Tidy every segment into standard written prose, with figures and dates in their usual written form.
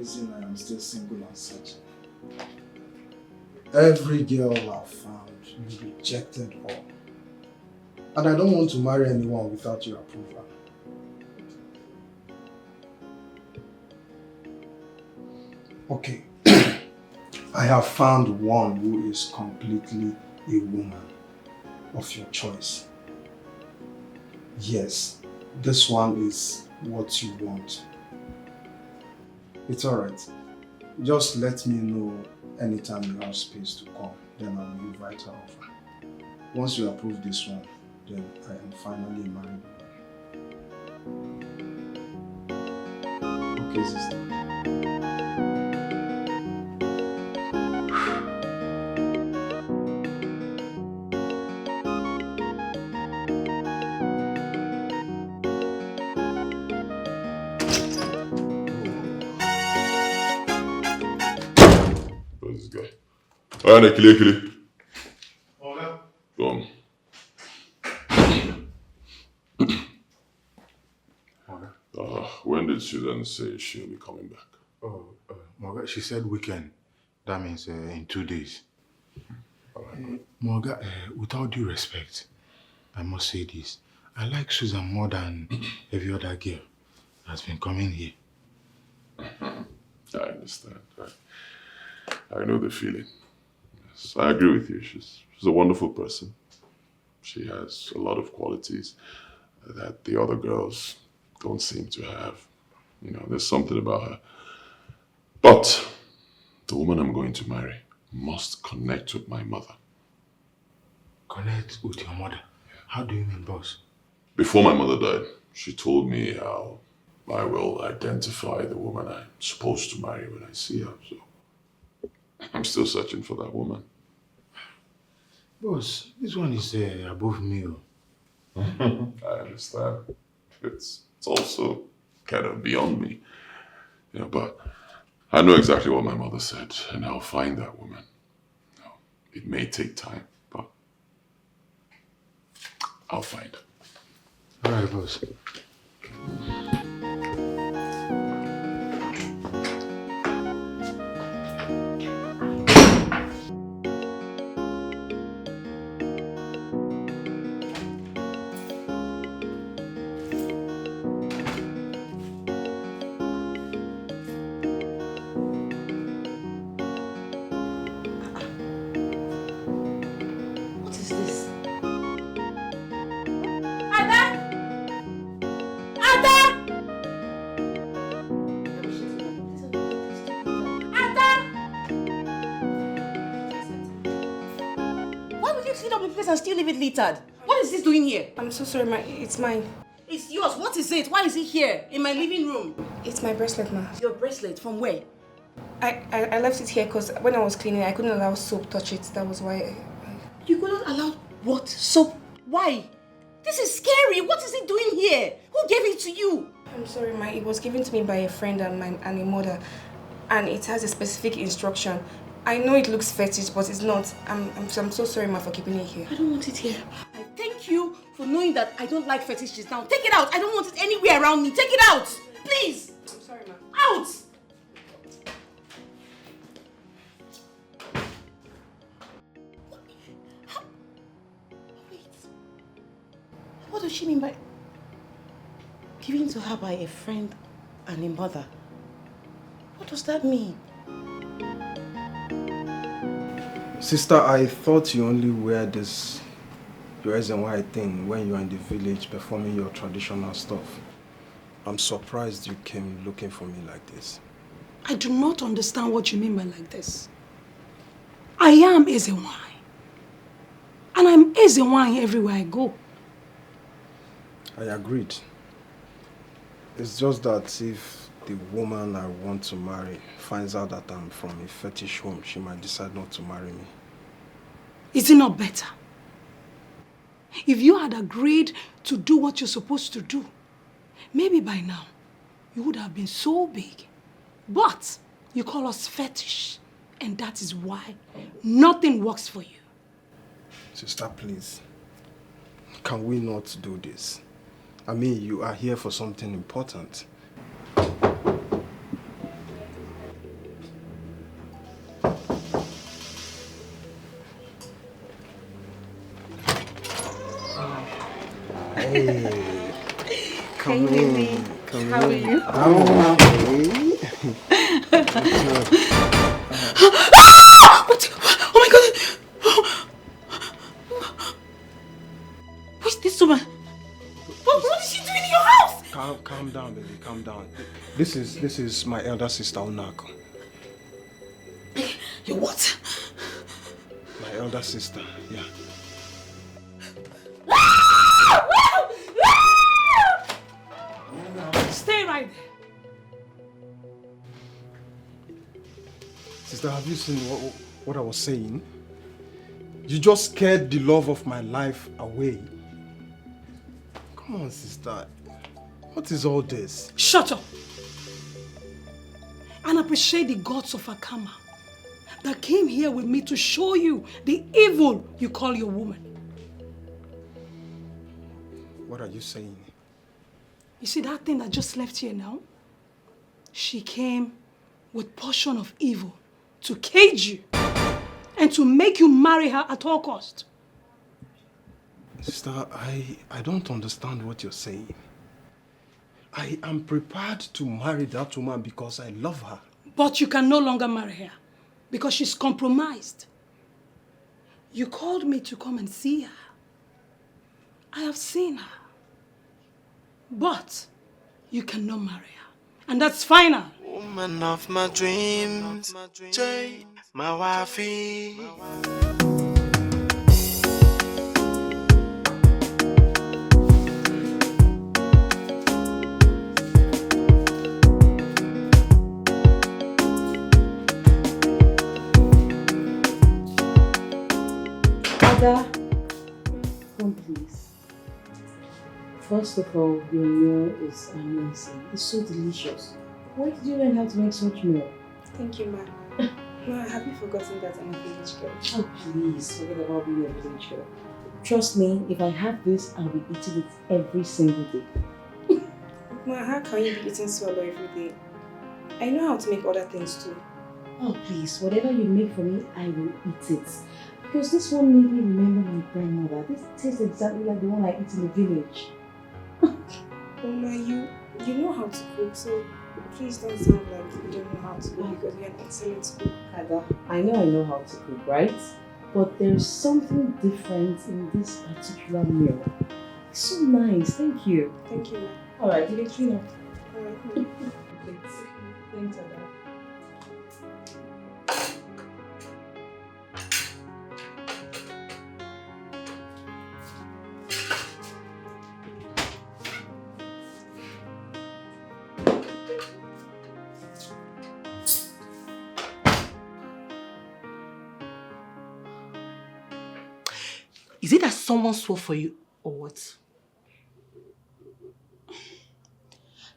reason I am still single and searching. Every girl I've found, you rejected all. And I don't want to marry anyone without your approval. Okay, I have found one who is completely a woman of your choice. Yes, this one is what you want. It's alright. Just let me know anytime you have space to come, then I will invite her over. Once you approve this one, then I am finally married. Okay, sister. Where's this guy? Alright, kill. Okay. Go on. When did she then say she'll be coming back? Morga, she said weekend. That means in 2 days. Morga, with all due respect, I must say this. I like Susan more than every other girl that's been coming here. I understand. I know the feeling. Yes, I agree with you. She's a wonderful person. She has a lot of qualities that the other girls don't seem to have. You know, there's something about her. But the woman I'm going to marry must connect with my mother. Connect with your mother? How do you mean, boss? Before my mother died, she told me how I will identify the woman I'm supposed to marry when I see her. So I'm still searching for that woman. Boss, this one is above me. I understand. It's also kind of beyond me. Yeah, but I know exactly what my mother said, and I'll find that woman. Now, it may take time, but I'll find her. All right, boss. And still leave it littered. What is this doing here? I'm so sorry, it's mine. It's yours. What is it? Why is it here in my living room? It's my bracelet, ma. Your bracelet? From where? I left it here because when I was cleaning, I couldn't allow soap touch it. That was why. You couldn't allow what? Soap? Why? This is scary. What is it doing here? Who gave it to you? I'm sorry, ma. It was given to me by a friend and a mother, and it has a specific instruction. I know it looks fetish, but it's not. I'm so sorry, ma, for keeping it here. I don't want it here. I thank you for knowing that I don't like fetishes. Now, take it out. I don't want it anywhere around me. Take it out. Please. I'm sorry, ma. Out. Wait. What does she mean by giving to her by a friend and a mother? What does that mean? Sister, I thought you only wear this red and white thing when you're in the village performing your traditional stuff. I'm surprised you came looking for me like this. I do not understand what you mean by like this. I am Ezewine. And I'm Ezewine everywhere I go. I agreed. It's just that if the woman I want to marry finds out that I'm from a fetish home, she might decide not to marry me. Is it not better? If you had agreed to do what you're supposed to do, maybe by now you would have been so big. But you call us fetish, and that is why nothing works for you. Sister, please. Can we not do this? I mean, you are here for something important. Hey. Come Hey, in. baby. Come How are in. you? I'm okay. What? Oh my God! Who's this woman? What is she doing in your house? Calm down, baby. Calm down. This is my elder sister, Unako. Your what? My elder sister, yeah. Stay right there. Sister, have you seen what I was saying? You just scared the love of my life away. Come on, sister. What is all this? Shut up. And appreciate the gods of Akama that came here with me to show you the evil you call your woman. What are you saying? You see that thing that just left here now? She came with portion of evil to cage you and to make you marry her at all cost. Sister, I don't understand what you're saying. I am prepared to marry that woman because I love her. But you can no longer marry her because she's compromised. You called me to come and see her. I have seen her. But you cannot marry her. And that's final. Woman of my dreams, Jay, my wifey. Ada, come please. First of all, your meal is amazing. It's so delicious. Where did you learn how to make such meal? Thank you, ma. Ma, have you forgotten that I'm a village girl? Oh, please, forget about being a village girl. Trust me, if I have this, I'll be eating it every single day. Ma, how can you be eating swallow every day? I know how to make other things too. Oh, please, whatever you make for me, I will eat it. Because this one made me remember my grandmother. This tastes exactly like the one I eat in the village. Oh, ma, you know how to cook, so please don't sound like you don't know how to cook because you're an excellent cook. Ada, I know how to cook, right? But there's something different in this particular meal. It's so nice, thank you. Thank you, ma. Alright, you can clean up. Alright. Thanks, Ada. Is it that someone swore for you or what?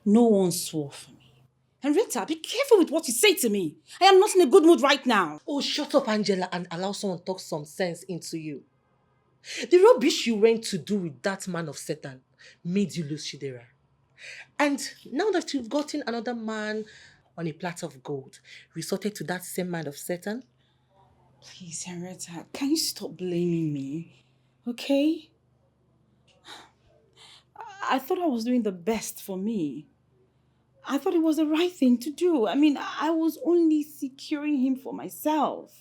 No one swore for me. Henrietta, be careful with what you say to me. I am not in a good mood right now. Oh, shut up, Angela, and allow someone to talk some sense into you. The rubbish you went to do with that man of Satan made you lose Shidera. And now that you've gotten another man on a platter of gold, resorted to that same man of Satan? Please, Henrietta, can you stop blaming me? Okay? I thought I was doing the best for me. I thought it was the right thing to do. I mean, I was only securing him for myself.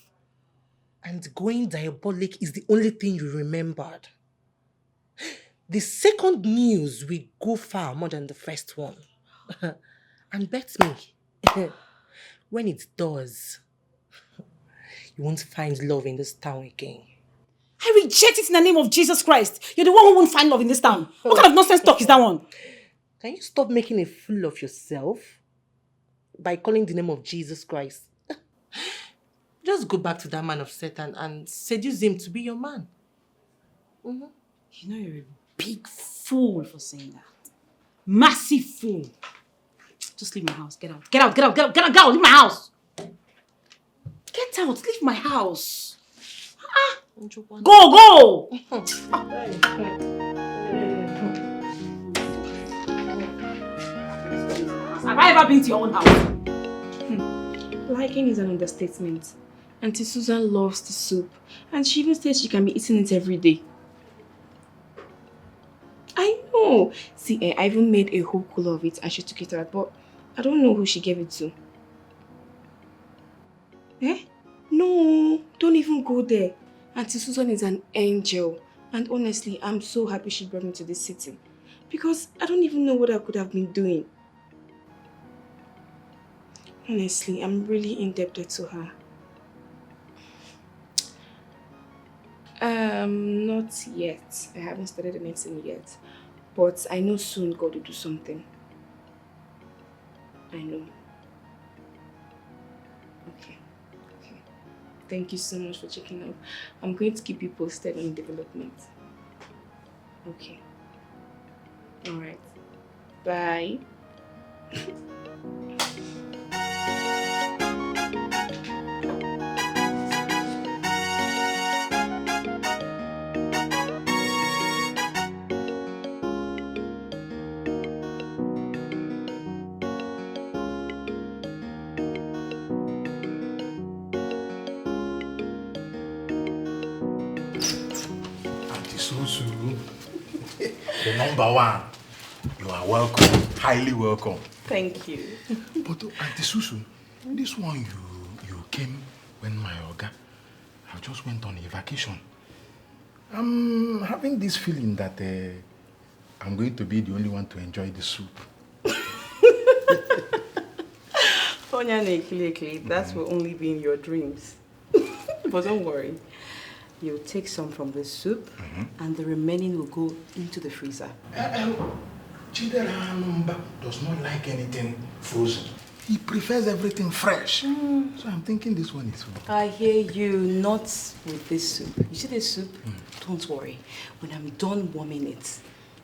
And going diabolic is the only thing you remembered. The second news will go far more than the first one. And bet me, when it does, you won't find love in this town again. I reject it in the name of Jesus Christ. You're the one who won't find love in this town. What kind of nonsense talk is that one? Can you stop making a fool of yourself by calling the name of Jesus Christ? Just go back to that man of Satan and seduce him to be your man. You know you're a big fool for saying that. Massive fool. Just leave my house. Get out. Get out. Get out. Get out. Get out. Get out. Leave my house. Get out. Leave my house. Go. Have I ever been to your own house? Liking is an understatement. Auntie Susan loves the soup, and she even says she can be eating it every day. I No. See, I even made a whole cooler of it and she took it out, but I don't know who she gave it to. Eh? No, don't even go there. Auntie Susan is an angel. And honestly, I'm so happy she brought me to this city. Because I don't even know what I could have been doing. Honestly, I'm really indebted to her. Not yet. I haven't started anything yet. But I know soon God will do something. I know. Okay. Thank you so much for checking out. I'm going to keep you posted on development. Okay. Alright. Bye. Susu, the number one. You are welcome, highly welcome. Thank you. But Auntie Susu, this one you came when my Oga, I just went on a vacation. I'm having this feeling that I'm going to be the only one to enjoy the soup. That will only be in your dreams. But don't worry. You'll take some from the soup and the remaining will go into the freezer. Chidera does not like anything frozen. He prefers everything fresh. So I'm thinking this one is food. I hear you, not with this soup. You see this soup? Don't worry. When I'm done warming it,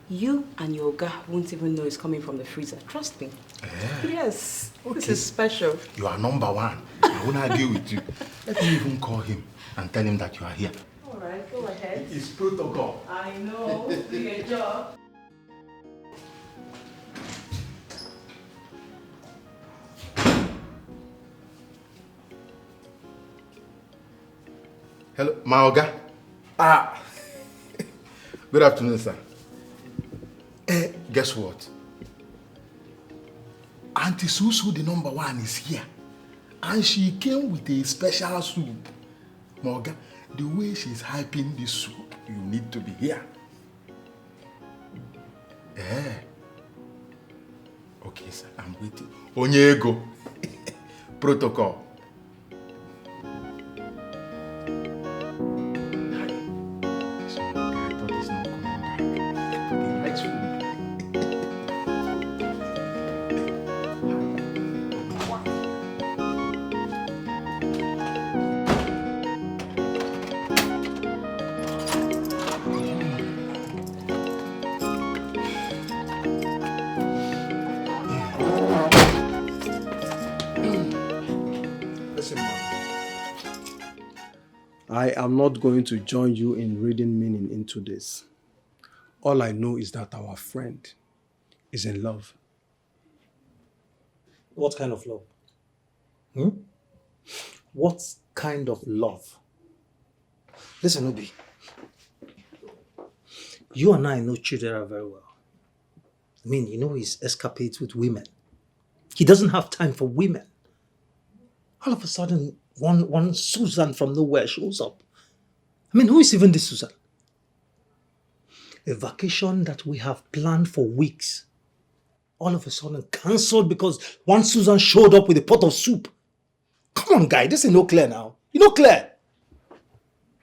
you and your guy won't even know it's coming from the freezer. Trust me. Yeah. Yes. Okay. This is special. You are number one. I won't argue with you. Let me even call him and tell him that you are here. All right, go ahead. It's protocol. I know. Do your job. Hello, Maoga. Good afternoon, sir. Guess what? Auntie Susu, the number one, is here. And she came with a special soup. Maoga, the way she's hyping this soup, you need to be here. Okay, sir, I'm waiting. Onyego. Protocol. I am not going to join you in reading meaning into this. All I know is that our friend is in love. What kind of love? What kind of love? Listen, Obi. You and I know Chidera very well. I mean, you know his escapades with women. He doesn't have time for women. All of a sudden, one Susan from nowhere shows up. I mean, who is even this Susan? A vacation that we have planned for weeks. All of a sudden cancelled because one Susan showed up with a pot of soup. Come on, guy, this is no clear now. You know clear.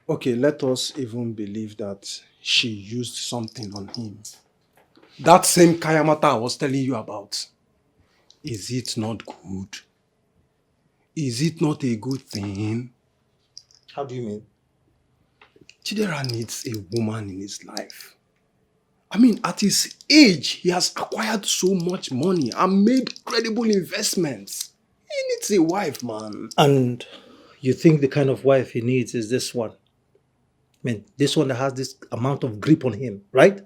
Okay, let us even believe that she used something on him. That same Kayamata I was telling you about. Is it not good? Is it not a good thing? How do you mean? Chidera needs a woman in his life. I mean, at his age, he has acquired so much money and made credible investments. He needs a wife, man. And you think the kind of wife he needs is this one? I mean, this one that has this amount of grip on him, right?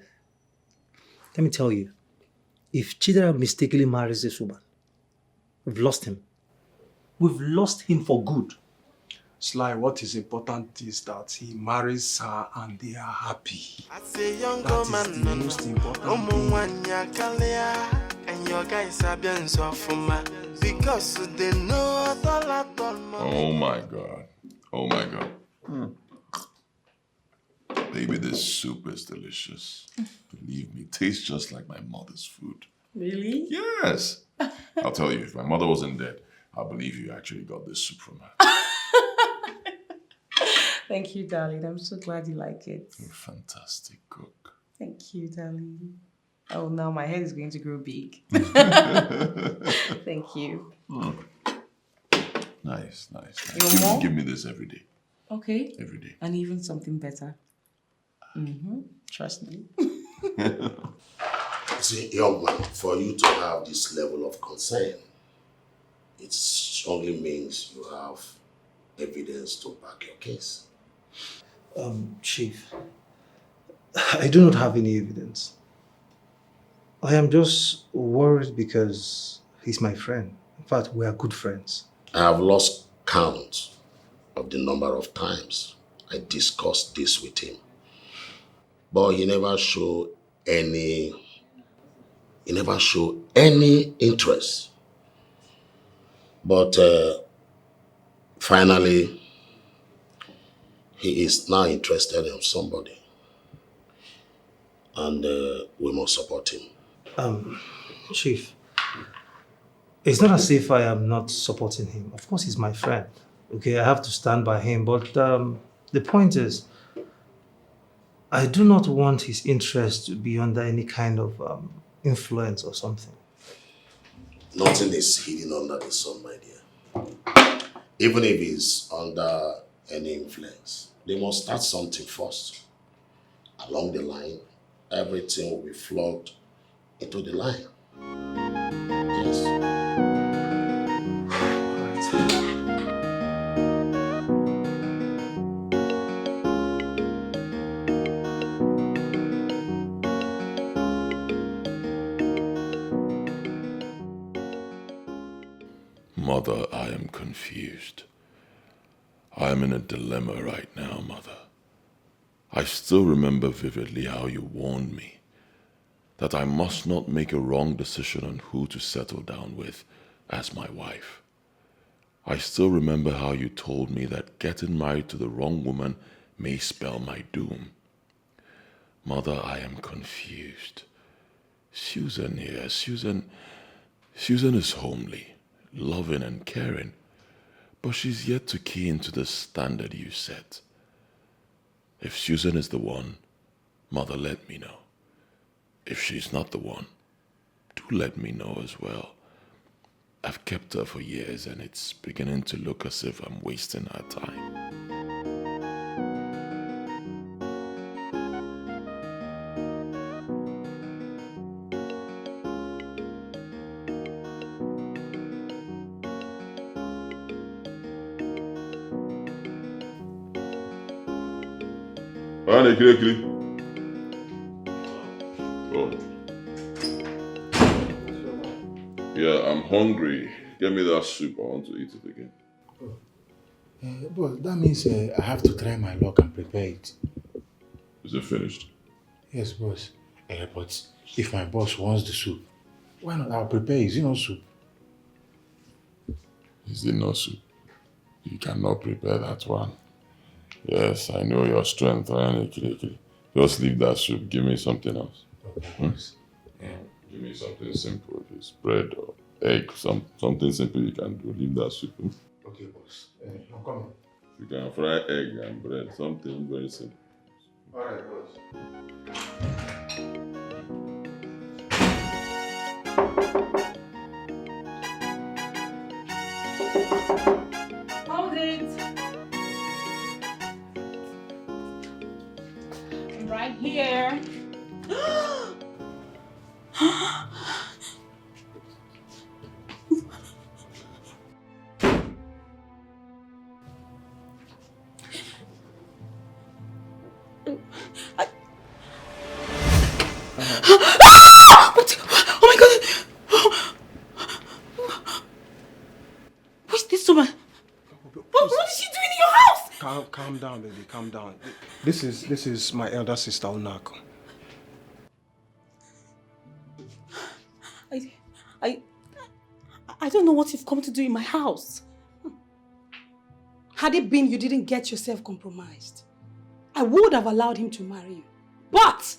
Let me tell you, if Chidera mistakenly marries this woman, we've lost him. We've lost him for good. Sly, what is important is that he marries her and they are happy. I say young That is man, the most important thing. And your guys are being so for because they know that. Oh my God. Oh my God. Baby, this soup is delicious. Believe me, tastes just like my mother's food. Really? Yes. I'll tell you, if my mother wasn't dead, I believe you actually got this soup from her. Thank you, darling. I'm so glad you like it. You're a fantastic cook. Thank you, darling. Oh, now my head is going to grow big. Thank you. Nice. You want more? Give me this every day. Okay. Every day. And even something better. Trust me. See, young man, for you to have this level of concern, it only means you have evidence to back your case. Chief, I do not have any evidence. I am just worried because he's my friend. In fact, we are good friends. I have lost count of the number of times I discussed this with him. But he never showed any interest. But finally, he is now interested in somebody. And we must support him. Chief, it's not as if I am not supporting him. Of course, he's my friend. Okay, I have to stand by him. But the point is, I do not want his interest to be under any kind of influence or something. Nothing is hidden under the sun, my dear. Even if he's under any influence, they must start something first. Along the line, everything will be flogged into the line. Yes. Mother, I am confused. I am in a dilemma right now, Mother. I still remember vividly how you warned me that I must not make a wrong decision on who to settle down with as my wife. I still remember how you told me that getting married to the wrong woman may spell my doom. Mother, I am confused. Susan here, Susan is homely, loving and caring, but she's yet to key into the standard you set. If Susan is the one, Mother, let me know. If she's not the one, do let me know as well. I've kept her for years and it's beginning to look as if I'm wasting her time. Oh. Yeah, I'm hungry. Get me that soup. I want to eat it again. But that means I have to try my luck and prepare it. Is it finished? Yes, boss. But if my boss wants the soup, why not? I'll prepare it. Is it not soup? Is it not soup? You cannot prepare that one. Yes, I know your strength. Just leave that soup. Give me something else. Okay, Yeah. Give me something simple. If it's bread or egg, something simple you can do. Leave that soup. Okay, boss. I'm coming. You can fry egg and bread. Something very simple. All right, boss. Hold it. I'm right here. What? Oh my God! What's this woman? What is she doing in your calm down, baby, calm down. This is my elder sister, Onako. I don't know what you've come to do in my house. Had it been you didn't get yourself compromised, I would have allowed him to marry you. But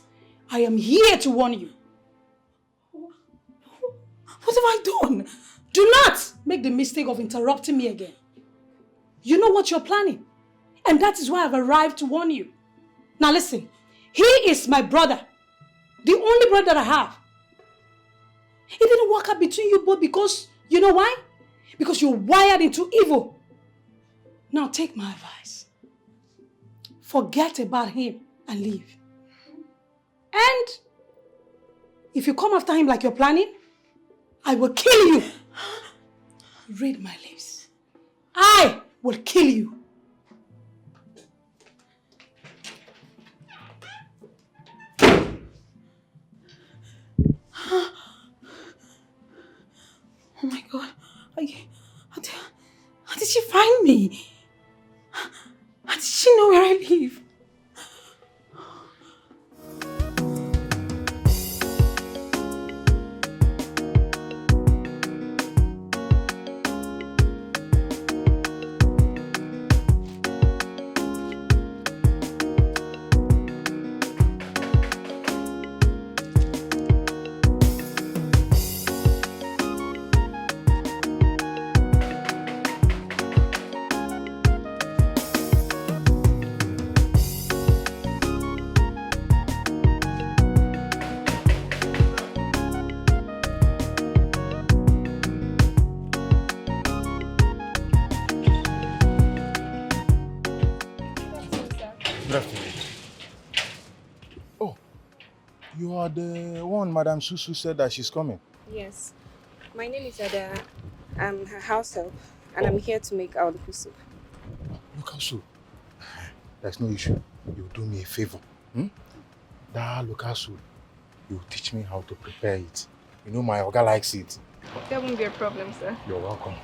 I am here to warn you. What have I done? Do not make the mistake of interrupting me again. You know what you're planning. And that is why I've arrived to warn you. Now listen, he is my brother. The only brother that I have. It didn't work out between you both because, you know why? Because you're wired into evil. Now take my advice. Forget about him and leave. And if you come after him like you're planning, I will kill you. Read my lips. I will kill you. Oh my God. How did she find me? How did she know where I live? You are the one Madame Susu said that she's coming. Yes. My name is Ada. I'm her house help, and I'm here to make our local soup. Local soup? There's no issue. You do me a favor. That local soup, you teach me how to prepare it. You know my Oga likes it. That won't be a problem, sir. You're welcome.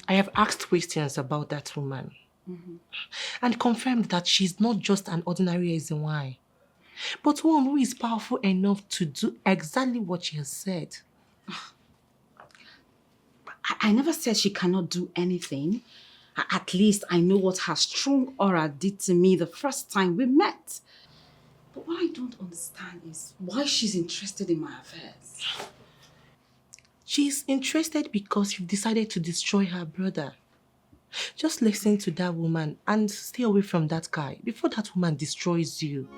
I have asked questions about that woman and confirmed that she's not just an ordinary Ezenwai, but one who is powerful enough to do exactly what she has said. I never said she cannot do anything. At least I know what her strong aura did to me the first time we met. But what I don't understand is why she's interested in my affairs. She's interested because you've decided to destroy her brother. Just listen to that woman and stay away from that guy before that woman destroys you.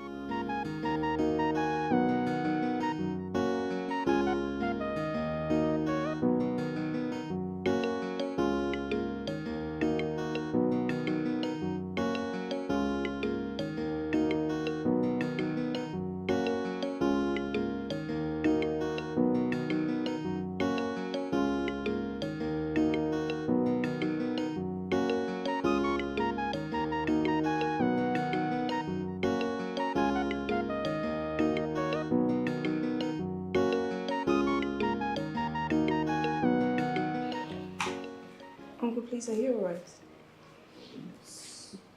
Uncle, please, are you alright?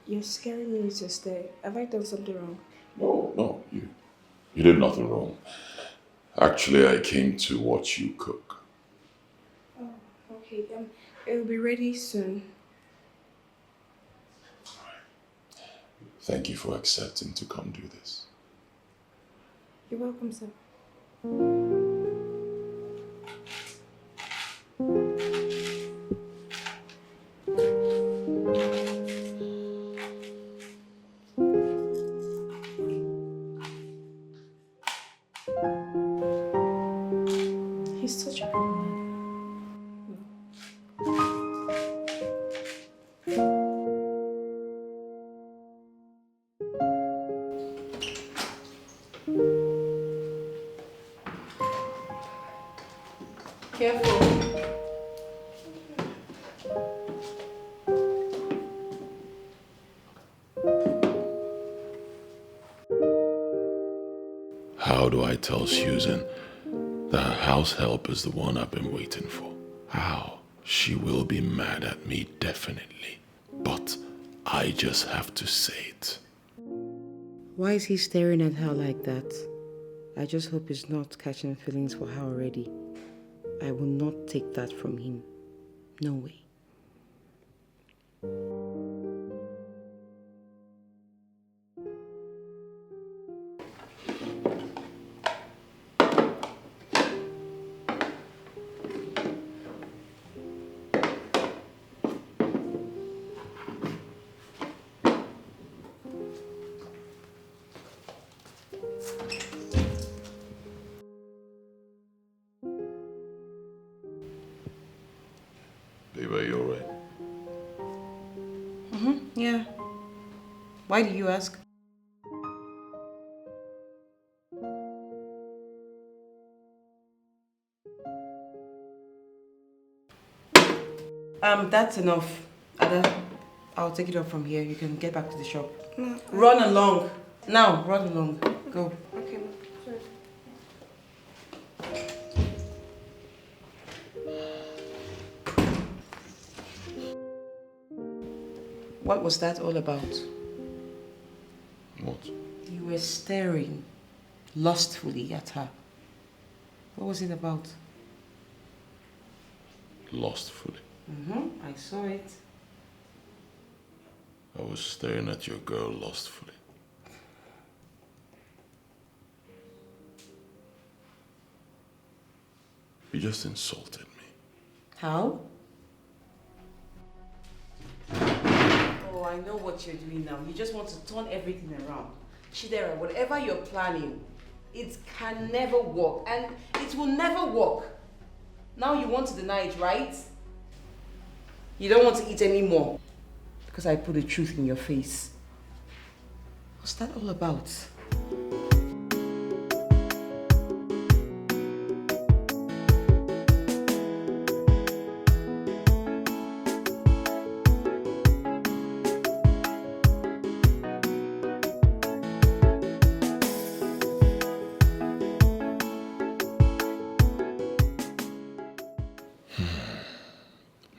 You're scaring me with your stare. Have I done something wrong? No, you did nothing wrong. Actually, I came to watch you cook. Oh, okay. It'll be ready soon. Thank you for accepting to come do this. You're welcome, sir. He's such a good man. Careful. How do I tell Susan that her house help is the one I've been waiting for? How? She will be mad at me, definitely. But I just have to say it. Why is he staring at her like that? I just hope he's not catching feelings for her already. I will not take that from him. No way. Babe, are you alright? Yeah. Why do you ask? That's enough. Ada, I'll take it up from here. You can get back to the shop. No. Run along. Now, run along. Go. Okay, sorry. What was that all about? What? You were staring lustfully at her. What was it about? Lustfully. I saw it. I was staring at your girl lustfully. You just insulted me. How? Oh, I know what you're doing now. You just want to turn everything around. Chidera, whatever you're planning, it can never work. And it will never work. Now you want to deny it, right? You don't want to eat anymore. Because I put the truth in your face. What's that all about?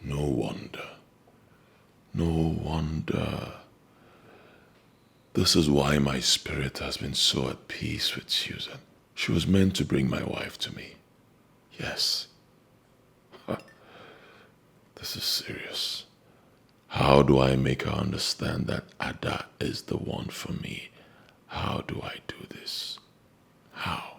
No wonder. No wonder. This is why my spirit has been so at peace with Susan. She was meant to bring my wife to me. Yes. This is serious. How do I make her understand that Ada is the one for me? How do I do this? How?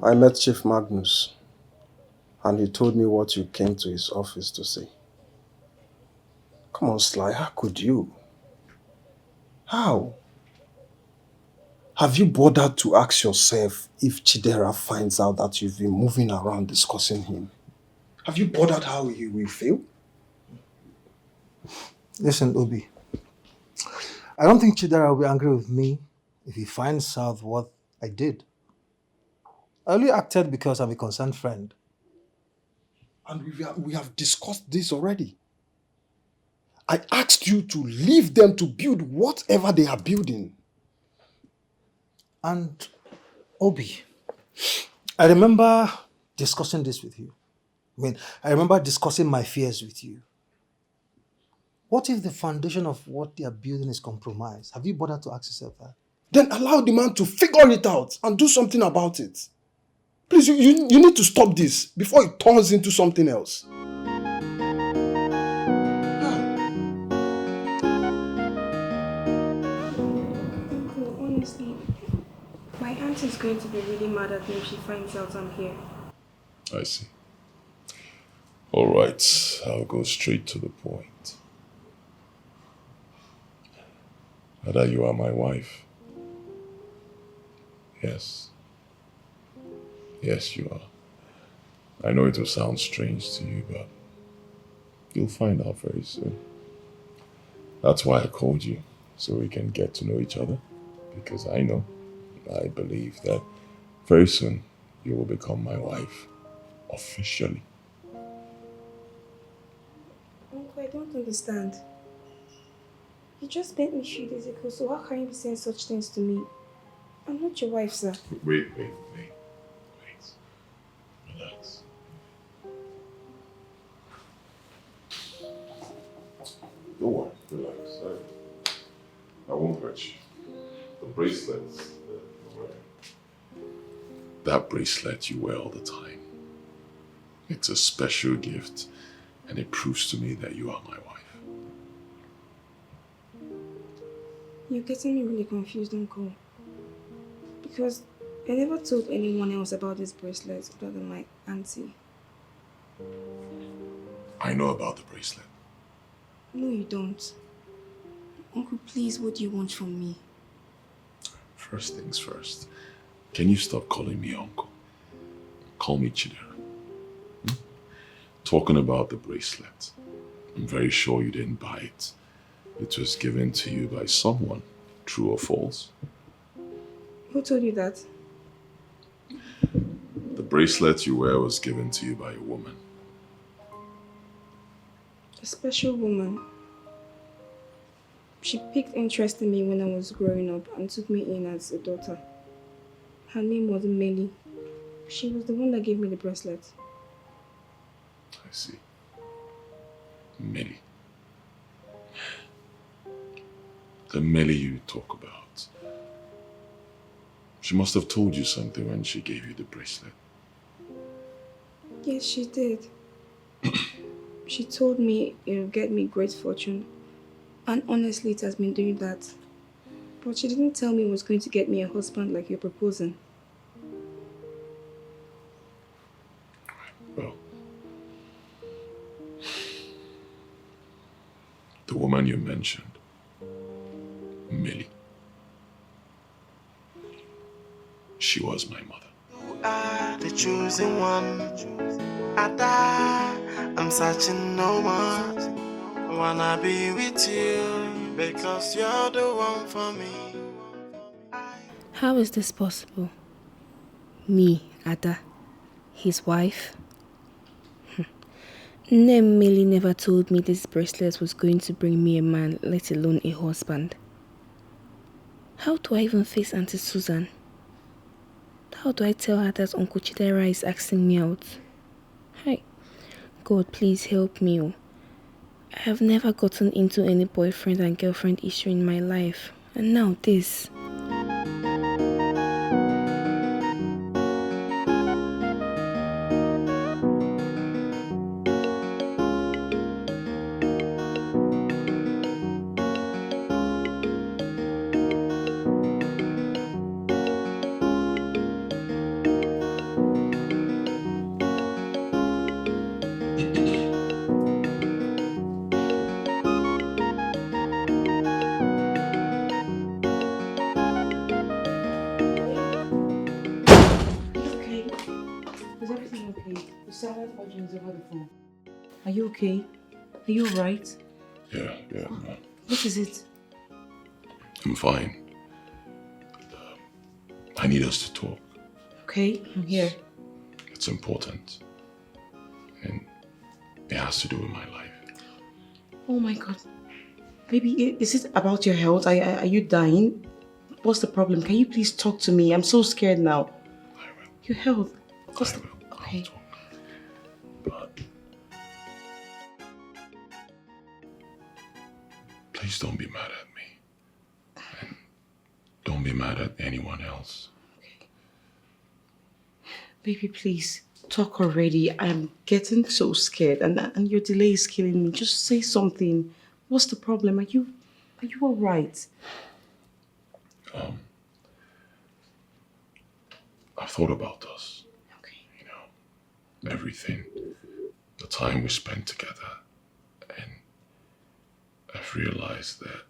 I met Chief Magnus, and he told me what you came to his office to say. Come on, Sly, how could you? How? Have you bothered to ask yourself if Chidera finds out that you've been moving around discussing him? Have you bothered how he will feel? Listen, Obi. I don't think Chidera will be angry with me if he finds out what I did. I only acted because I'm a concerned friend. And we have discussed this already. I asked you to leave them to build whatever they are building. And Obi, I remember discussing this with you. I remember discussing my fears with you. What if the foundation of what they are building is compromised? Have you bothered to ask yourself that? Then allow the man to figure it out and do something about it. Please, you need to stop this before it turns into something else. Uncle, honestly, my aunt is going to be really mad at me if she finds out I'm here. I see. All right, I'll go straight to the point. Ada, you are my wife. Yes. Yes, you are. I know it will sound strange to you, but you'll find out very soon. That's why I called you, so we can get to know each other. Because I believe that very soon you will become my wife, officially. Uncle, I don't understand. You just met me a few days ago, so how can you be saying such things to me? I'm not your wife, sir. Wait. Relax. Don't worry, relax. I won't hurt you. The bracelets that you're wearing. That bracelet you wear all the time. It's a special gift, and it proves to me that you are my wife. You're getting me really confused, Uncle. Because I never told anyone else about this bracelet other than my auntie. I know about the bracelet. No, you don't. Uncle, please, what do you want from me? First things first. Can you stop calling me uncle? Call me Chidera. Talking about the bracelet. I'm very sure you didn't buy it. It was given to you by someone. True or false? Who told you that? The bracelet you wear was given to you by a woman. A special woman. She picked interest in me when I was growing up and took me in as a daughter. Her name was Melly. She was the one that gave me the bracelet. I see. Melly. The Melly you talk about. She must have told you something when she gave you the bracelet. Yes, she did. She told me it'll get me great fortune. And honestly, it has been doing that. But she didn't tell me it was going to get me a husband like you're proposing. Well, the woman you mentioned, Millie, she was my mother. You are the chosen one. I'm searching no more. Wanna be with you because you're the one for me. How is this possible? Me, Ada, his wife? Millie never told me this bracelet was going to bring me a man, let alone a husband. How do I even face Auntie Susan? How do I tell her that Uncle Chidera is asking me out? Hi, God, please help me. I have never gotten into any boyfriend and girlfriend issue in my life. And now this. Over the phone. Are you okay? Are you alright? Yeah, man. What is it? I'm fine. I need us to talk. Okay, I'm here. It's important. And it has to do with my life. Oh my God. Baby, is it about your health? Are you dying? What's the problem? Can you please talk to me? I'm so scared now. I will. Your health. I will. Okay. I'll talk. But please don't be mad at me. And don't be mad at anyone else. Okay. Baby, please. Talk already. I'm getting so scared and your delay is killing me. Just say something. What's the problem? Are you all right? I've thought about us. Okay. You know, everything. The time we spent together. And I've realized that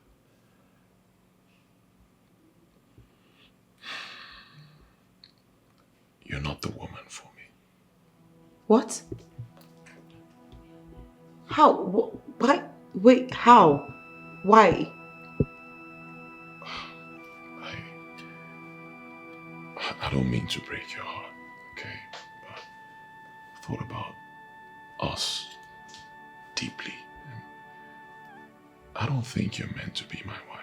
you're not the woman for me. What? How? Why? Wait, how? Why? I don't mean to break your heart, okay? But I thought about us deeply. And I don't think you're meant to be my wife.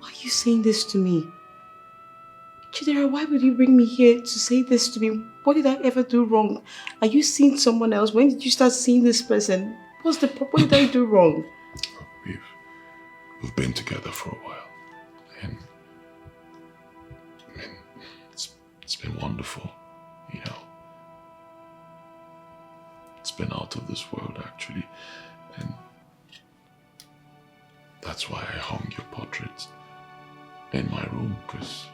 Why are you saying this to me? Chidera, why would you bring me here to say this to me? What did I ever do wrong? Are you seeing someone else? When did you start seeing this person? What did I do wrong? We've been together for a while. And it's been wonderful, you know. It's been out of this world, actually. And that's why I hung your portrait in my room, because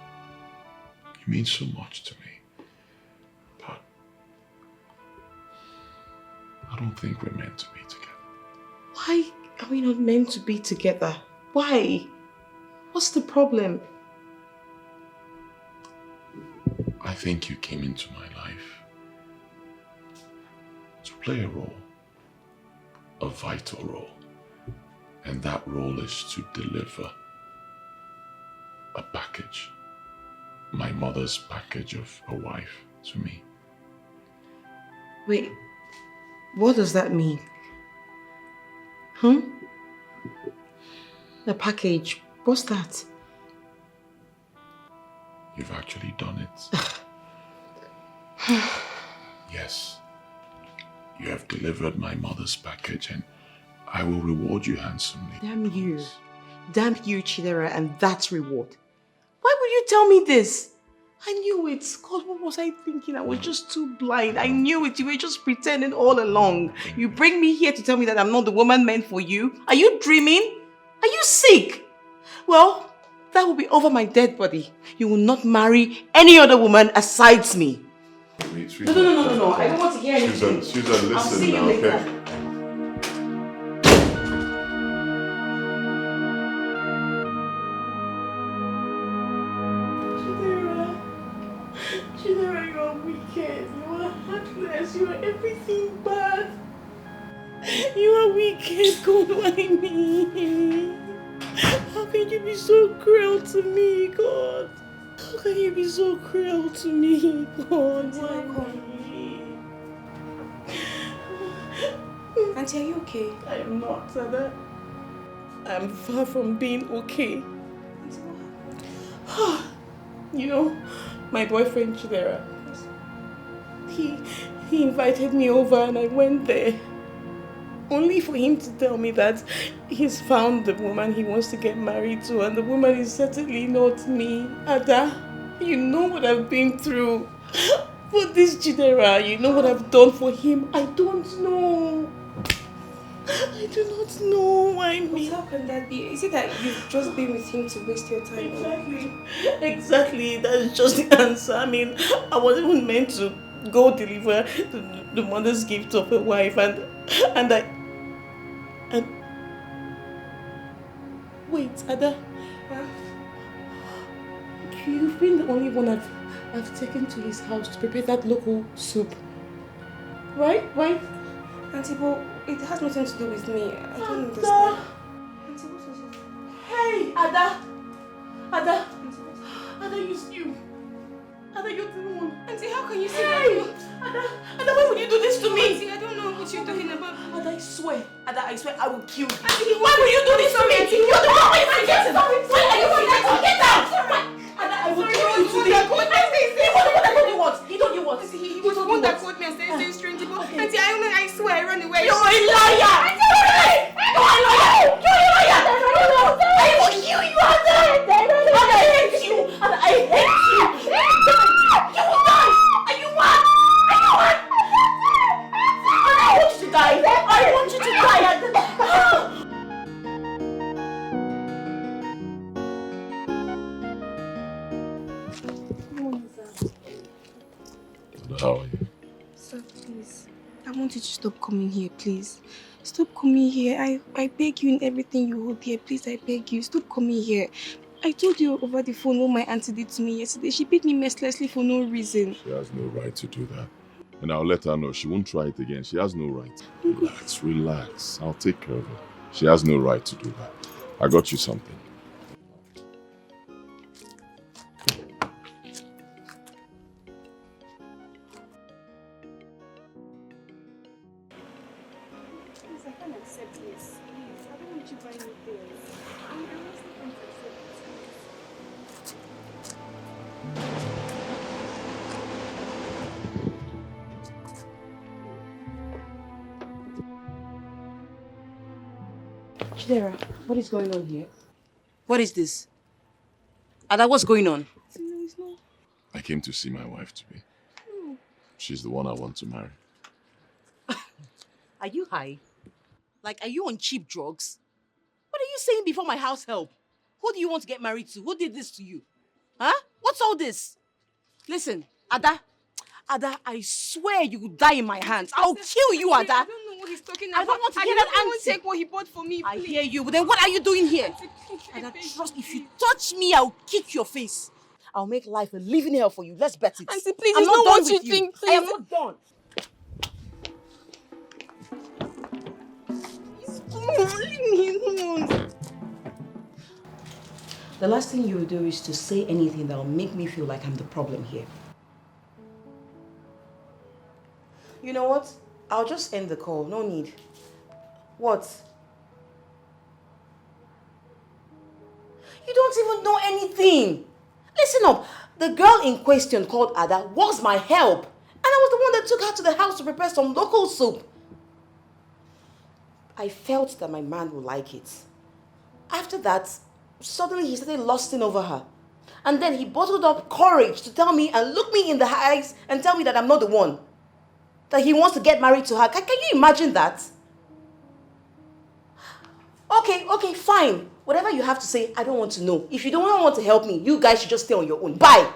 you mean so much to me. But I don't think we're meant to be together. Why are we not meant to be together? Why? What's the problem? I think you came into my life to play a role, a vital role. And that role is to deliver a package, my mother's package of a wife to me. Wait, what does that mean? Huh? A package, what's that? You've actually done it. Yes, you have delivered my mother's package and I will reward you handsomely. Damn you. Damn you, Chidera, and that's reward. Why would you tell me this? I knew it. God, what was I thinking? I was just too blind. I knew it. You were just pretending all along. You bring me here to tell me that I'm not the woman meant for you? Are you dreaming? Are you sick? Well, that will be over my dead body. You will not marry any other woman aside me. Wait, No. I don't want to hear anything. Susan, I'll see listen you now, later. okay? Chidera, you are wicked. You are heartless. You are everything bad. You are wicked. God, why me? How can you be so cruel to me, God? How can you be so cruel to me, God? Why me? Auntie, are you okay? I am not, Sada. I am far from being okay. You know, my boyfriend Chidera, he invited me over and I went there. Only for him to tell me that he's found the woman he wants to get married to and the woman is certainly not me. Ada, you know what I've been through. For this Chidera, you know what I've done for him. I don't know. I do not know why me. But how can that be? Is it that you've just been with him to waste your time? Exactly. That's just the answer. I mean, I wasn't even meant to go deliver the mother's gift of a wife and wait, Ada. You've been the only one I've taken to his house to prepare that local soup. Right? Auntie, but it has nothing to do with me. I don't understand. Auntie, what was it? Hey, Ada, you. Ada, you're the one. Auntie, how can you say Hey, that? Ada, why would you do this to me? Auntie, I don't know what you're talking about. Ada, I swear I will kill you. Auntie, why would you do this to me? Auntie, You're the one who is Why are you forgetting? Get out! Ada, I will kill you today. He told you what? He was the one that called me and said strange people. Auntie, I swear I ran away. You're a liar! You're a liar! I will kill you, Ada! Ada, I hate you! Ada, I hate you! You will die! Are you mad? Ada, I want you to die! I want you to die! How are you? Sir, please. I want you to stop coming here, please. Stop coming here. I beg you in everything you hold here. Please, I beg you. Stop coming here. I told you over the phone what my auntie did to me yesterday. She beat me mercilessly for no reason. She has no right to do that. And I'll let her know. She won't try it again. She has no right. Relax. I'll take care of her. She has no right to do that. I got you something. Please, I can't accept this. Please, I you buy me things? I'm honestly interested. Chidera, what is going on here? What is this? Ada, what's going on? It's not. I came to see my wife to be. She's the one I want to marry. Are you high? Like, are you on cheap drugs? What are you saying before my house help? Who do you want to get married to? Who did this to you? Huh? What's all this? Listen, Ada, I swear you will die in my hands. I'll kill you, Ada. I don't know what he's talking about. I don't want to I hear don't that want to take what he bought for me, I please. hear you, but then what are you doing here? Ada, trust, if you touch me, I'll kick your face. I'll make life a living hell for you. Let's bet it. Auntie, please, I'm it's not not done what you with think, I am please. not done. Leave me alone. The last thing you will do is to say anything that will make me feel like I'm the problem here. You know what? I'll just end the call. No need. What? You don't even know anything. Listen up. The girl in question called Ada was my help. And I was the one that took her to the house to prepare some local soup. I felt that my man would like it. After that, suddenly he started lusting over her. And then he bottled up courage to tell me and look me in the eyes and tell me that I'm not the one. That he wants to get married to her. Can you imagine that? Okay, fine. Whatever you have to say, I don't want to know. If you don't want to help me, you guys should just stay on your own. Bye!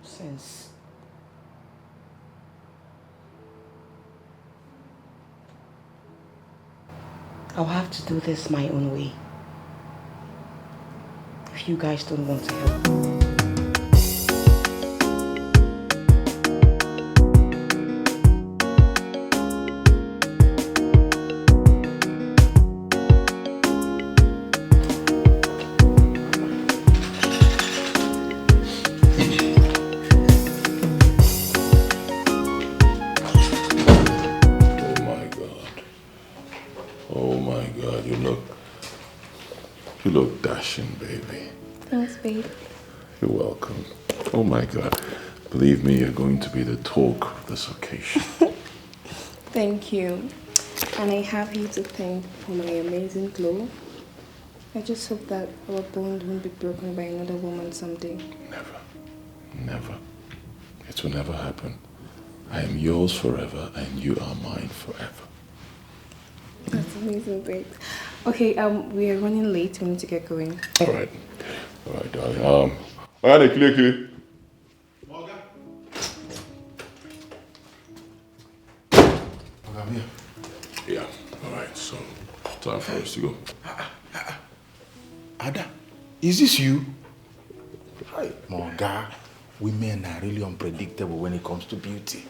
Sense. I'll have to do this my own way. If you guys don't want to help me. You look dashing, baby. Thanks, babe. You're welcome. Oh my God. Believe me, you're going to be the talk of this occasion. Thank you. And I have you to thank for my amazing glow. I just hope that our bond won't be broken by another woman someday. Never. It will never happen. I am yours forever and you are mine forever. That's amazing, babe. Okay, we are running late. We need to get going. All right, darling. Clear. Morgan, here. Yeah, all right, so time for us to go. Ada, is this you? Hi. Morgan, women are really unpredictable when it comes to beauty.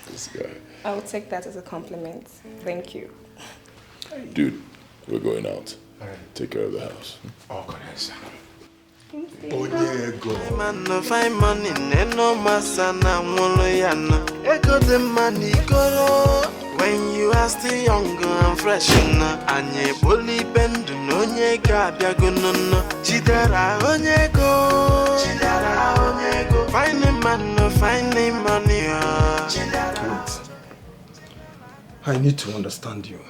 This guy. I'll take that as a compliment. Thank you. Dude, we're going out. All right. Take care of the house. Oh, God, yes, sir. Oh, yeah, go. Man, no find money, no masana, moloyana. Echo the money, go. When you are still young and fresh, and ye bully bend, no, ye gabia go, no, Chidera, onyego. Chidera, onyego. Find a man, no, find the money, Wait. I need to understand you.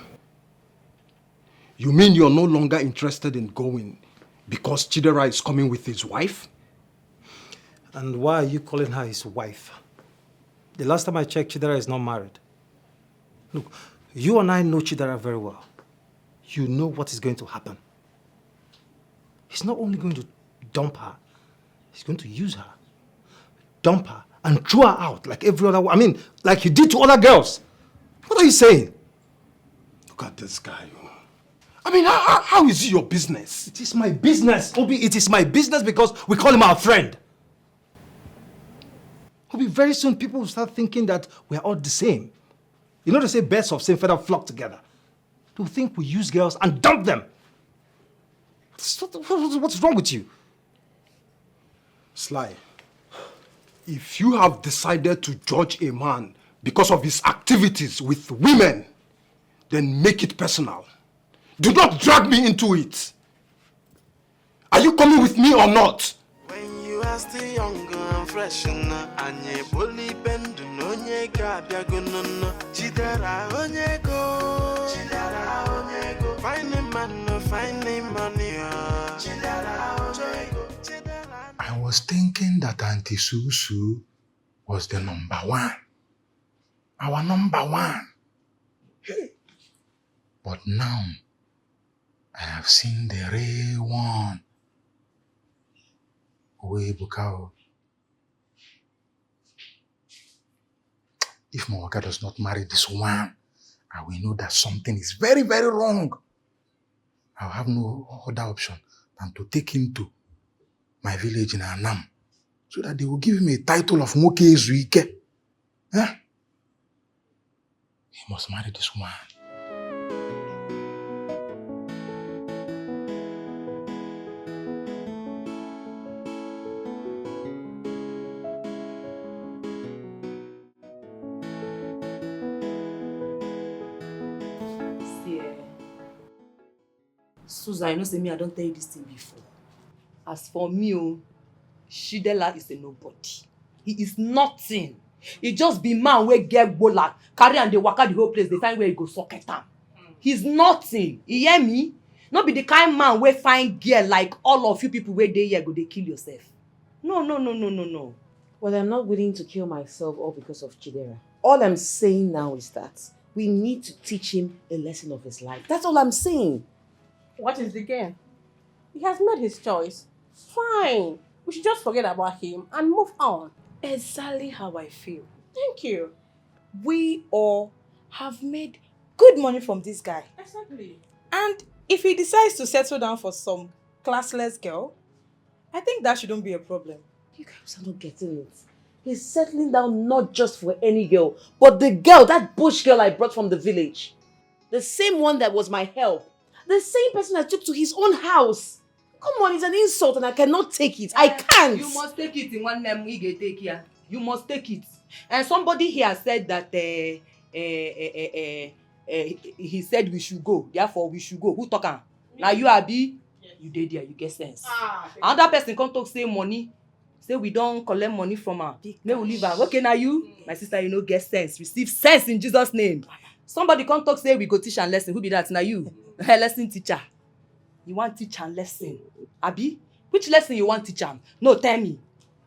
You mean you're no longer interested in going because Chidera is coming with his wife? And why are you calling her his wife? The last time I checked, Chidera is not married. Look, you and I know Chidera very well. You know what is going to happen. He's not only going to dump her, he's going to use her, dump her, and throw her out like every other, like he did to other girls. What are you saying? Look at this guy. How is it your business? It is my business, Obi. It is my business because we call him our friend. Obi, very soon people will start thinking that we're all the same. You know they say birds of same feather flock together. They'll think we use girls and dump them. What's wrong with you? Sly, if you have decided to judge a man because of his activities with women, then make it personal. Do not drag me into it. Are you coming with me or not? When you are still young and fresh, and you bully bend, no nyega biagono, chidera onyego, find a man, find a money, I was thinking that Auntie Susu was the number one. Our number one. Hey. But now, I have seen the real one. Owe Bukao. If Mwaka does not marry this one, I will know that something is very, very wrong. I'll have no other option than to take him to my village in Anam, so that they will give him a title of Moke Ezuike. Huh? He must marry this woman. Susan, I know say me, I don't tell you this thing before. As for me, Shidela is a nobody. He is nothing. He just be man where get bola, carry and they waka the whole place, they find where he go socket am. He's nothing. You hear me? Not be the kind man where find gear like all of you people where they here go they kill yourself. No. Well, I'm not willing to kill myself all because of Chidera. All I'm saying now is that we need to teach him a lesson of his life. That's all I'm saying. What is the game? He has made his choice. Fine. We should just forget about him and move on. Exactly how I feel. Thank you. We all have made good money from this guy. Exactly. And if he decides to settle down for some classless girl, I think that shouldn't be a problem. You guys are not getting it. He's settling down not just for any girl, but the girl, that bush girl I brought from the village. The same one that was my help. The same person I took to his own house. Come on, it's an insult and I cannot take it. I can't. You must take it in one name we get take here. You must take it. And somebody here said that he said we should go. Therefore, we should go. Who talk am? Now you Abi, you dey there, you get sense. Another person come talk say money. Say we don't collect money from her. May we leave her. Okay, now you, my sister, you know, get sense. Receive sense in Jesus' name. Somebody come talk say we go teach and lesson. Who be that? Now you, lesson teacher. You want teach and lesson? Abi, which lesson you want teach am? No, tell me.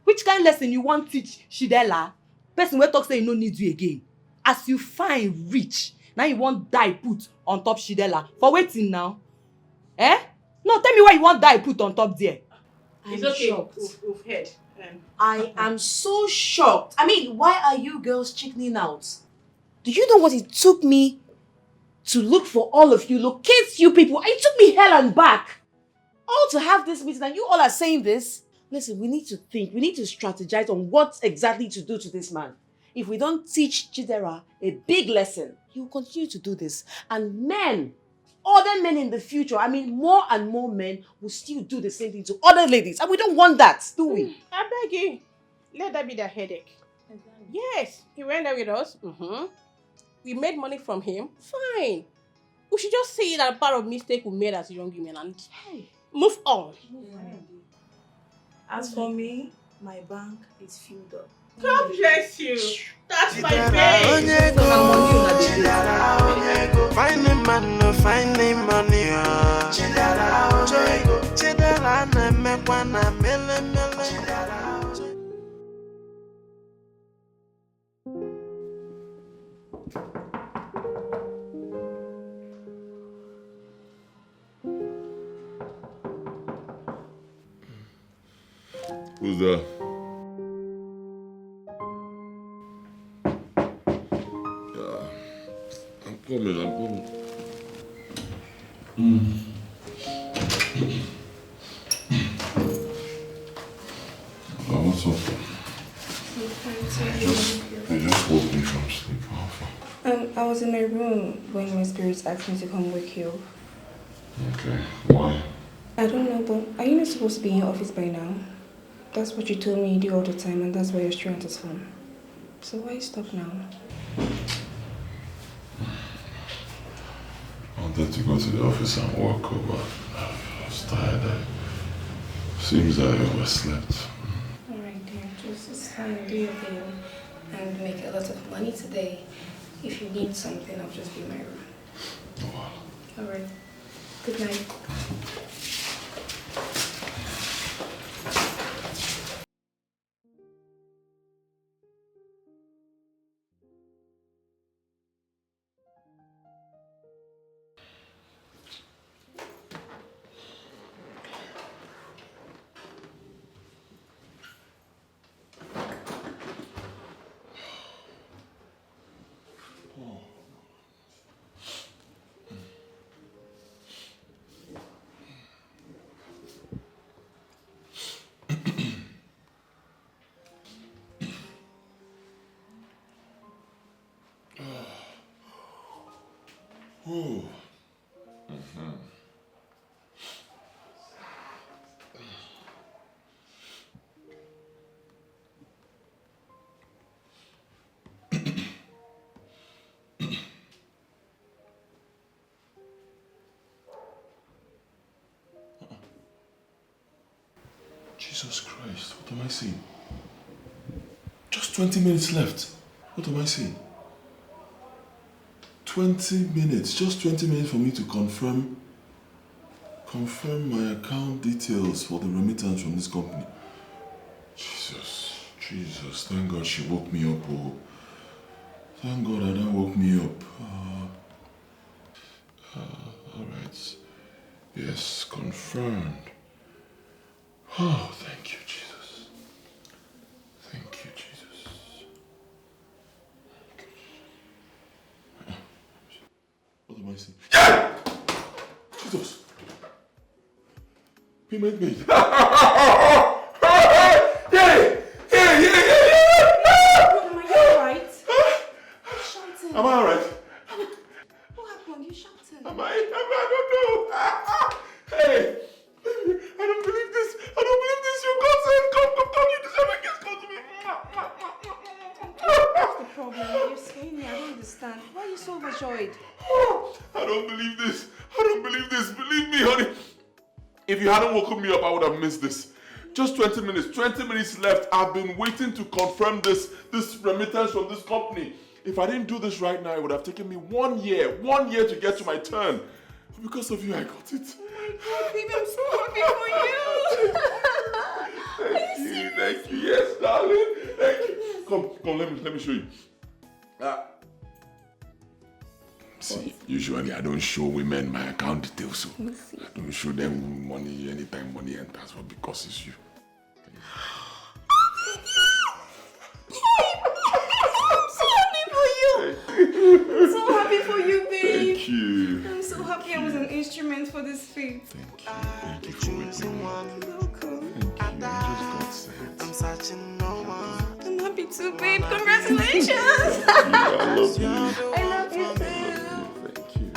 Which kind of lesson you want teach Shidela? Person wey talk say you no need you again. As you find rich, now you want die put on top Shidela. For waiting now. Eh? No, tell me why you want die put on top there. It's okay. We've heard. I am so shocked. I mean, why are you girls chickening out? Do you know what it took me to look for all of you, locate you people? It took me hell and back. All to have this meeting and you all are saying this? Listen, we need to think. We need to strategize on what exactly to do to this man. If we don't teach Chidera a big lesson, he will continue to do this. And men, other men in the future, I mean more and more men will still do the same thing to other ladies. And we don't want that, do we? I beg you. Let that be their headache. Exactly. Yes, he went there with us. We made money from him. Fine. We should just see that part of mistake we made as young women and move on. As for me, my bank is filled up. God bless you. That's my babe. Find a man, find a money. Who's there? I'm coming. Oh, what's up? You just woke me from sleep. How far? I was in my room when my spirits asked me to come wake you. Okay, why? I don't know, but are you not supposed to be in your office by now? That's what you told me you do all the time, and that's where your strength is from. So why stop now? wanted to go to the office and work over. I was tired. Seems I overslept. Alright, dear. Just do your thing and make a lot of money today. If you need something, I'll just be in my room. Oh, wow. Alright. Good night. Oh. Jesus Christ, what am I seeing? Just 20 minutes left. What am I seeing? 20 minutes, just 20 minutes for me to confirm my account details for the remittance from this company. Jesus, thank God she woke me up. Oh. Thank God Ada woke me up. Alright. Yes, confirmed. Oh, thank you, Jesus. Thank you, Jesus. What am I saying? Yeah! Jesus! Payment made. Hey! Am I alright? Shouting. Am I alright? What happened? You shouting. Am I don't know. Hey! I don't believe this. You come. You deserve a kiss. Come to me. What's the problem? You're scaring me. I don't understand. Why are you so overjoyed? I don't believe this. Believe me, honey. If you hadn't woken me up, I would have missed this. Just 20 minutes. 20 minutes left. I've been waiting to confirm this remittance from this company. If I didn't do this right now, it would have taken me 1 year. 1 year to get to my turn. Because of you, I got it. Oh my God, baby, I'm so happy for you. Thank you. Yes, darling. Thank you. Come, let me show you. See, usually I don't show women my account details, so I don't show them money anytime money enters, but because it's you. I'm so happy for you, babe. Thank you. I'm so happy I was an instrument for this feat. Thank you for waking me up. You're welcome. Thank you. You just got sent. I'm searching no one. I'm happy too, babe. Congratulations. I love you. I love you too. Thank you.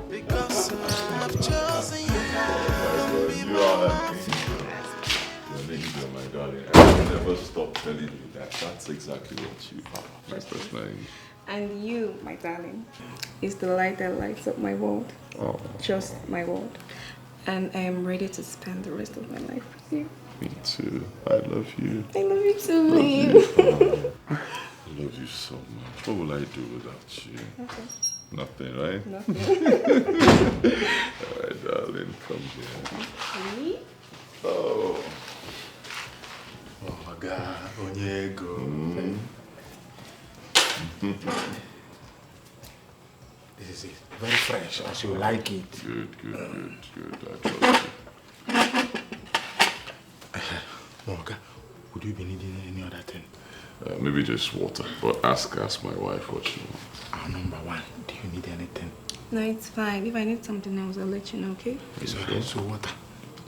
Because I've chosen you. You are happy. You're an angel, my darling. I will never stop telling you that. That's exactly what you are. My first name. And you, my darling, is the light that lights up my world. Oh. Just my world. And I am ready to spend the rest of my life with you. Me too. I love you. I love you too, babe. I love you so much. What will I do without you? Okay. Nothing, right? Nothing. Alright, darling, come here. Me? Oh. Oh my God, Onyego. This is it. Very fresh, as you like it. Good. I trust you. Morga, would you be needing any other thing? Maybe just water. But ask my wife what she wants. Our number one, do you need anything? No, it's fine. If I need something else, I'll let you know, okay? It's okay. So water.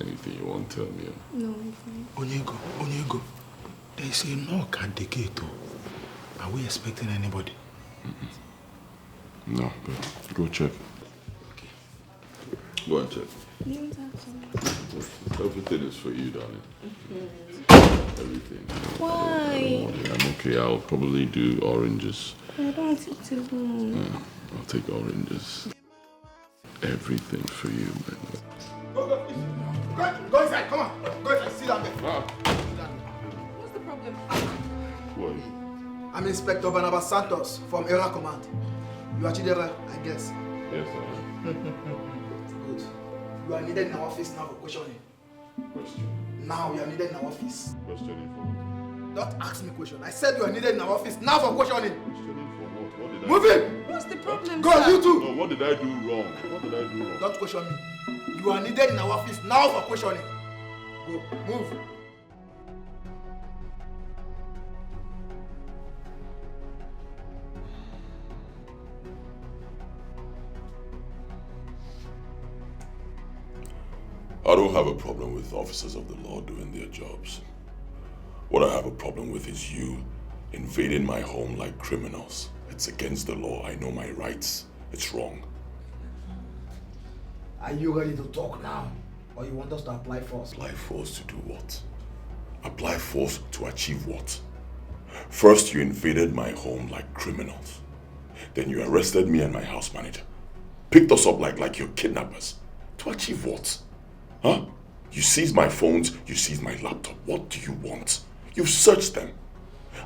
Anything you want, tell me. No, I'm fine. Onyego, there is a knock at the gate. Are we expecting anybody? No, but go check. Okay. Go and check. You don't have some. Everything is for you, darling. Everything. Why? I'm okay. I'll probably do oranges. I don't want it to. I'll take oranges. everything for you, my love. Go inside, come on. Go inside, sit down there. What's the problem? What? I'm Inspector Barnabas Santos from Era Command. You are Chidera, I guess. Yes, I am. Good. You are needed in our office now for questioning. Question. Now you are needed in our office. Questioning for what? Don't ask me question. I said you are needed in our office now for questioning. Questioning for what? What did I Move do? it! What's the problem, Go, sir? you too! No, what did I do wrong? What did I do wrong? Don't question me. You are needed in our office now for questioning. Go, move. I don't have a problem with officers of the law doing their jobs. What I have a problem with is you invading my home like criminals. It's against the law. I know my rights. It's wrong. Are you ready to talk now? Or you want us to apply force? Apply force to do what? Apply force to achieve what? First, you invaded my home like criminals. Then you arrested me and my house manager. Picked us up like your kidnappers. To achieve what? Huh? You seized my phones, you seized my laptop. What do you want? You've searched them.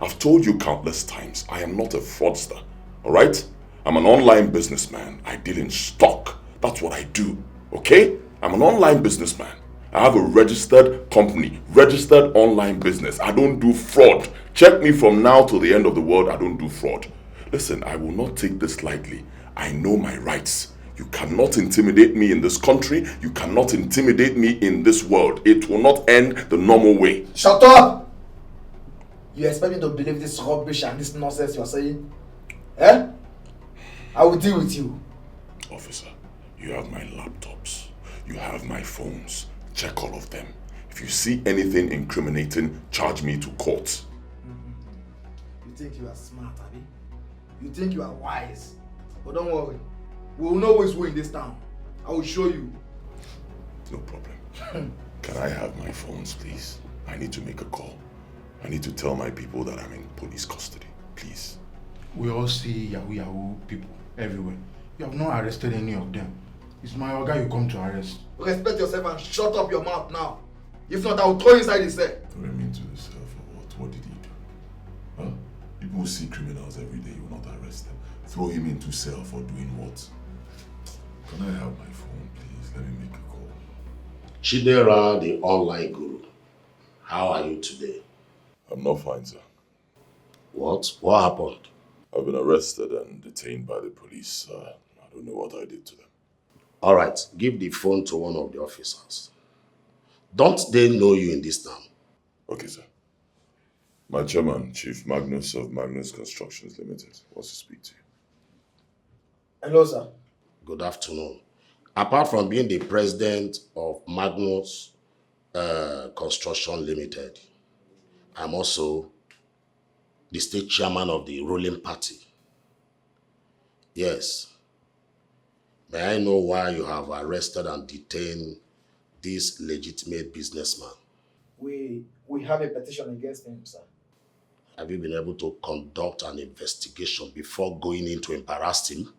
I've told you countless times, I am not a fraudster. Alright? I'm an online businessman. I deal in stock. That's what I do. Okay? I'm an online businessman. I have a registered company, registered online business. I don't do fraud. Check me from now till the end of the world. I don't do fraud. Listen, I will not take this lightly. I know my rights. You cannot intimidate me in this country. You cannot intimidate me in this world. It will not end the normal way. Shut up! You expect me to believe this rubbish and this nonsense you are saying? Eh? I will deal with you. Officer, you have my laptops. You have my phones. Check all of them. If you see anything incriminating, charge me to court. You think you are smart, Abby? You think you are wise? But don't worry. We will know who is who in this town. I will show you. No problem. Can I have my phones, please? I need to make a call. I need to tell my people that I'm in police custody. Please. We all see Yahoo people everywhere. You have not arrested any of them. It's my organ you come to arrest. Respect yourself and shut up your mouth now. If not, I will throw you inside the cell. Throw him into the cell for what? What did he do? Huh? People who see criminals every day, you will not arrest them. Throw him into cell for doing what? Can I have my phone, please? Let me make a call. Chidera, the online guru. How are you today? I'm not fine, sir. What? What happened? I've been arrested and detained by the police. I don't know what I did to them. All right, give the phone to one of the officers. Don't they know you in this town? Okay, sir. My chairman, Chief Magnus of Magnus Constructions Limited, wants to speak to you. Hello, sir. Good afternoon. Apart from being the president of Magnus Construction Limited, I'm also the state chairman of the ruling party. Yes. May I know why you have arrested and detained this legitimate businessman? We have a petition against him, sir. Have you been able to conduct an investigation before going in to embarrass him?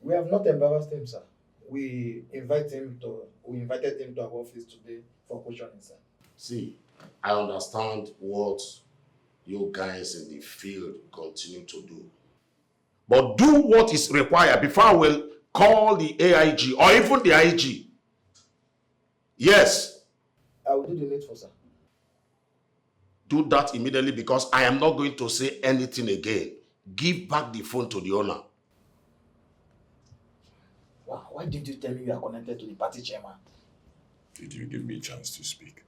We have not embarrassed him, sir. We invited him to our office today for questioning, sir. See, I understand what you guys in the field continue to do. But do what is required before I will call the AIG or even the IG. Yes. I will do the needful, sir. Do that immediately because I am not going to say anything again. Give back the phone to the owner. Wow, why did you tell me you are connected to the party chairman? Did you give me a chance to speak?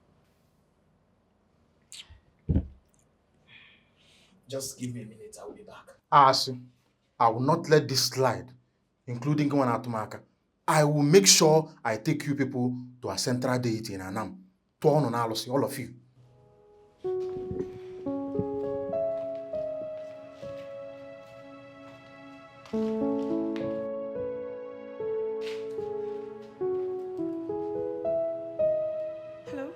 Just give me a minute, I will be back. Asu, I will not let this slide, including going out to Maka. I will make sure I take you people to a central deity in Anam. To all of you. Hello?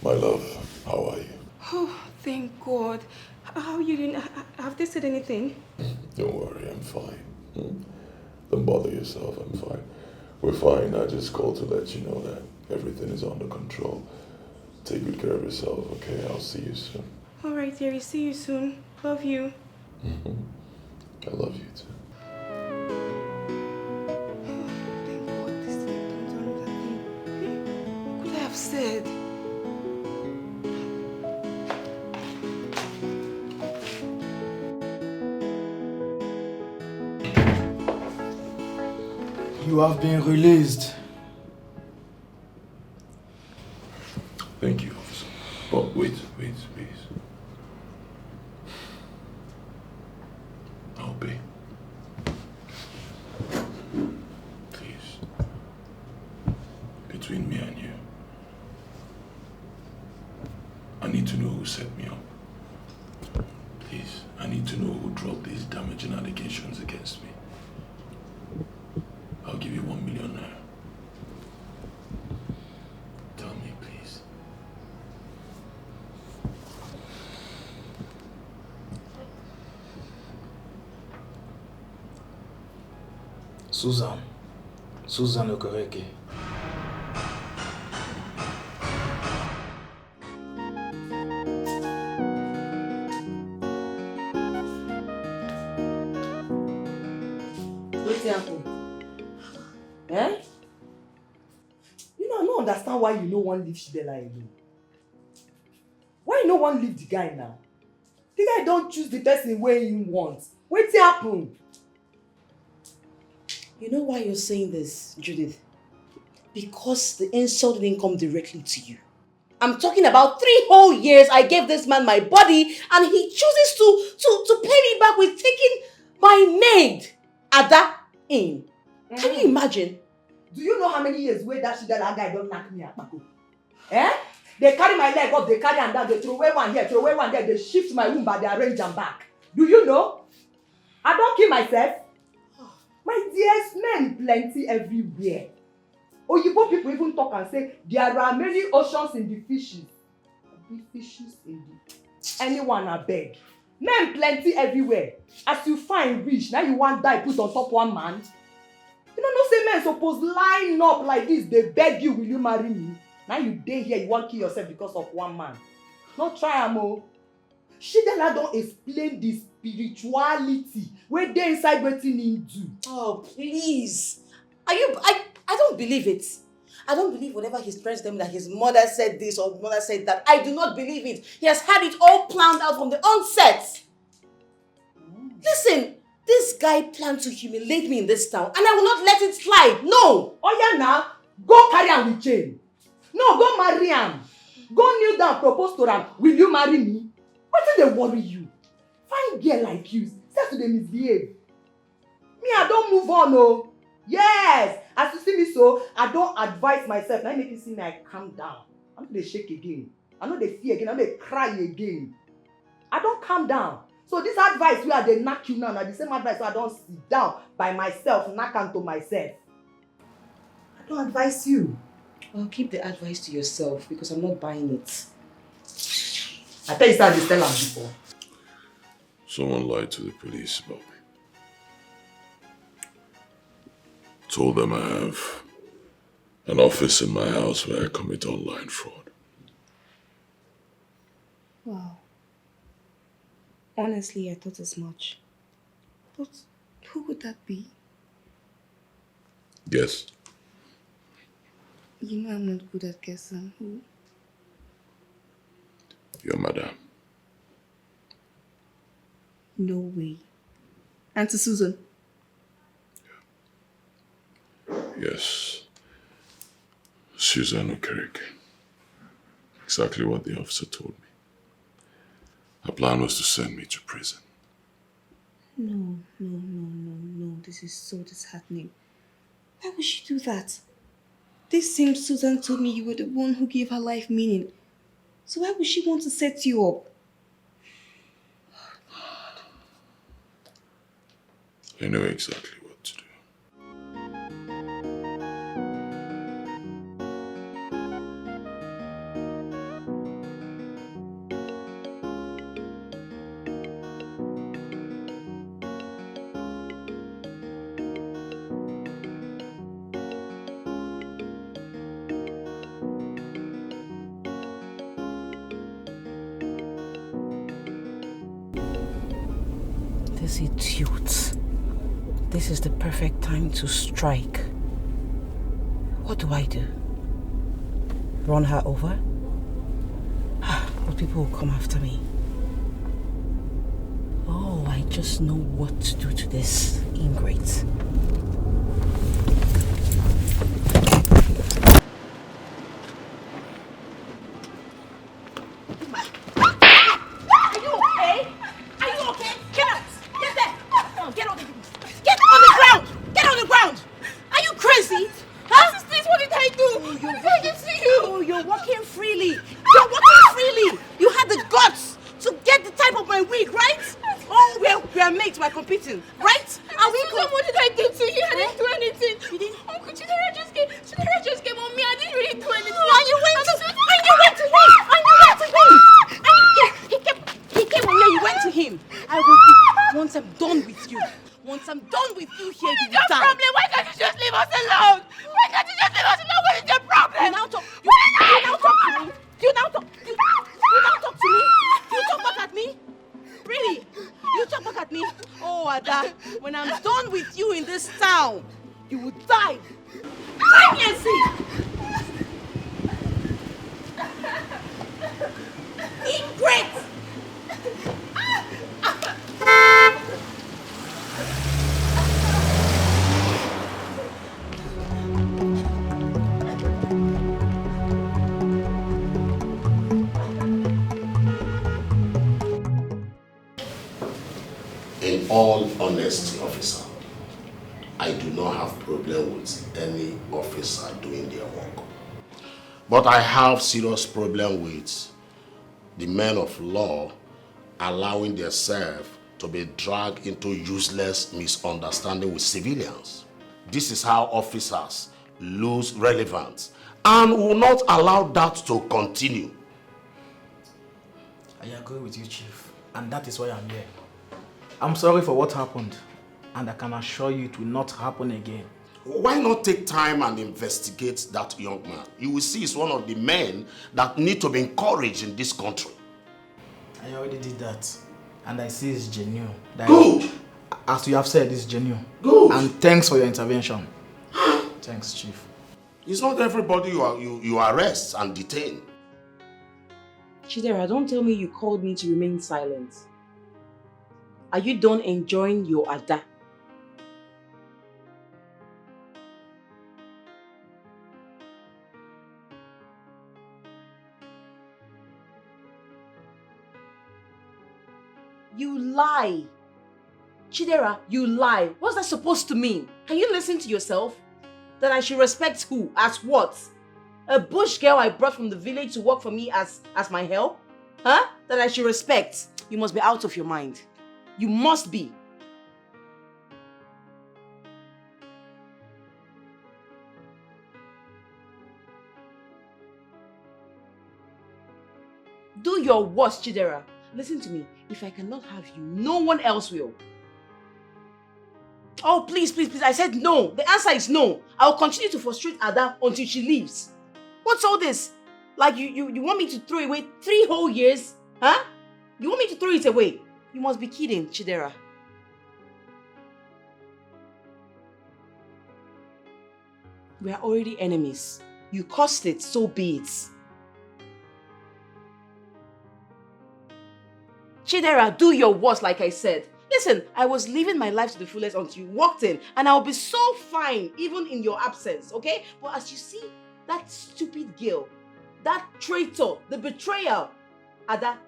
My love, how are you? Oh, thank God. How are you doing? Have they said anything? Don't worry, I'm fine. Don't bother yourself, I'm fine. We're fine. I just called to let you know that everything is under control. Take good care of yourself, okay? I'll see you soon. Alright, Terry, see you soon. Love you. I love you too. Thank God this thing don't do that thing. What could I have said? You have been released. Thank you, officer. But wait, please. I'll pay. Please. Between me and you, I need to know who set me up. Please, I need to know who dropped these damaging allegations against me. I'll give you 1 million naira. Tell me, please. Susan Okoreke. Wetin happen? Eh? I no understand why you no wan leave Shidela alone. Why you no wan leave the guy now? The guy don choose the person wey he want. Wetin happen? You know why you're saying this, Judith? Because the insult didn't come directly to you. I'm talking about 3 whole years I gave this man my body and he chooses to pay me back with taking my maid, Ada, in. Can you imagine? Do you know how many years wey that Shidela guy don knack me akpako? Eh? They carry my leg up, they carry am down, they throw away one here, throw away one there, they shift my womb, but they arrange am back. Do you know? I don't kill myself. My dears, men plenty everywhere. Oyibo people even talk and say there are many oceans in the fishes. Big fishes in the anyone I beg. Men plenty everywhere. As you find rich, now you want die put on top one man. You know say men suppose line up like this. They beg you, will you marry me? Now you dey here, you want kill yourself because of one man. Not try am o. Shidela don explain the spirituality wey dey inside wetin he do. Oh, please. I don't believe it. I don't believe whatever his friends tell me that his mother said this or mother said that. I do not believe it. He has had it all planned out from the onset. Listen, this guy planned to humiliate me in this town and I will not let it slide. No. Oh yeah, now go carry am with chain. No, go marry am. Go kneel down, propose to am. Will you marry me? Wetin dey worry you? Fine girl like you, start to dey misbehave. Me, I don move on o. Yes, as you see me so, I don advise myself. Now make you see me, I calm down. I no dey shake again. I no dey fear again. I no dey cry again. I don calm down. So this advice wey I dey knack you now, na the same advice wey I don sit down by myself, knack am to myself. I don advise you. Well, keep the advice to yourself because I'm not buying it. I tell you say I dey tell am before. Someone lied to the police about me. Told them I have an office in my house where I commit online fraud. Wow. Honestly, I thought as much. But who would that be? Yes. You know I'm not good at guessing. Who? Your madam. No way. Auntie Susan? Yes. Susan Okereke. Exactly what the officer told me. Her plan was to send me to prison. No. This is so disheartening. Why would she do that? This same Susan told me you were the one who gave her life meaning. So why would she want to set you up? I know exactly what to do. This idiot. This is the perfect time to strike. What do I do? Run her over? But people will come after me. Oh, I just know what to do to this ingrate. In all honesty, officer, I do not have problem with any officer doing their work. But I have serious problem with the men of law allowing themselves to be dragged into useless misunderstanding with civilians. This is how officers lose relevance and will not allow that to continue. I agree with you, Chief, and that is why I'm here. I'm sorry for what happened, and I can assure you it will not happen again. Why not take time and investigate that young man? You will see he's one of the men that need to be encouraged in this country. I already did that, and I see it's genuine. Good! As you have said, it's genuine. Good! And thanks for your intervention. Thanks, Chief. It's not everybody you arrest and detain. Chidera, don't tell me you called me to remain silent. Are you done enjoying your Ada? You lie. Chidera, you lie. What's that supposed to mean? Can you listen to yourself? That I should respect who? As what? A bush girl I brought from the village to work for me as my help? Huh? That I should respect? You must be out of your mind. You must be. Do your worst, Chidera. Listen to me. If I cannot have you, no one else will. Oh, please, please, please. I said no. The answer is no. I will continue to frustrate Ada until she leaves. What's all this? Like you want me to throw away 3 whole years? Huh? You want me to throw it away? You must be kidding, Chidera. We are already enemies. You caused it, so be it. Chidera, do your worst, like I said. Listen, I was living my life to the fullest until you walked in, and I'll be so fine, even in your absence, okay? But as you see, that stupid girl, that traitor, the betrayal, Ada,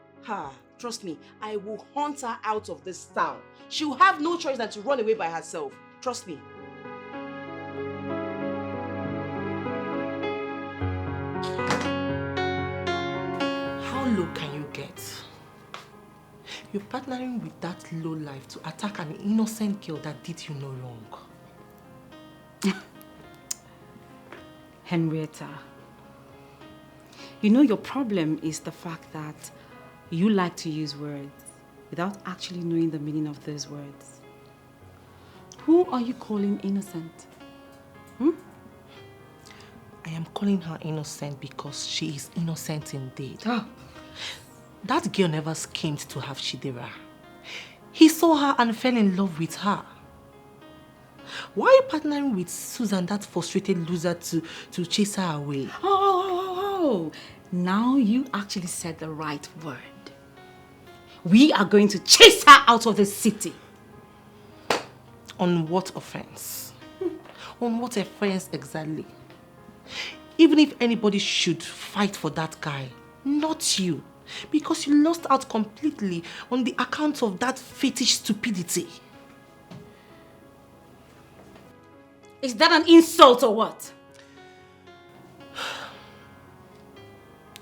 trust me, I will hunt her out of this town. She will have no choice than to run away by herself. Trust me. How low can you get? You're partnering with that low life to attack an innocent girl that did you no wrong. Henrietta, you know your problem is the fact that you like to use words without actually knowing the meaning of those words. Who are you calling innocent? I am calling her innocent because she is innocent indeed. That girl never schemed to have Chidera. He saw her and fell in love with her. Why are you partnering with Susan, that frustrated loser, to chase her away? Oh, now you actually said the right word. We are going to chase her out of the city. On what offense? On what offense exactly? Even if anybody should fight for that guy, not you. Because you lost out completely on the account of that fetish stupidity. Is that an insult or what?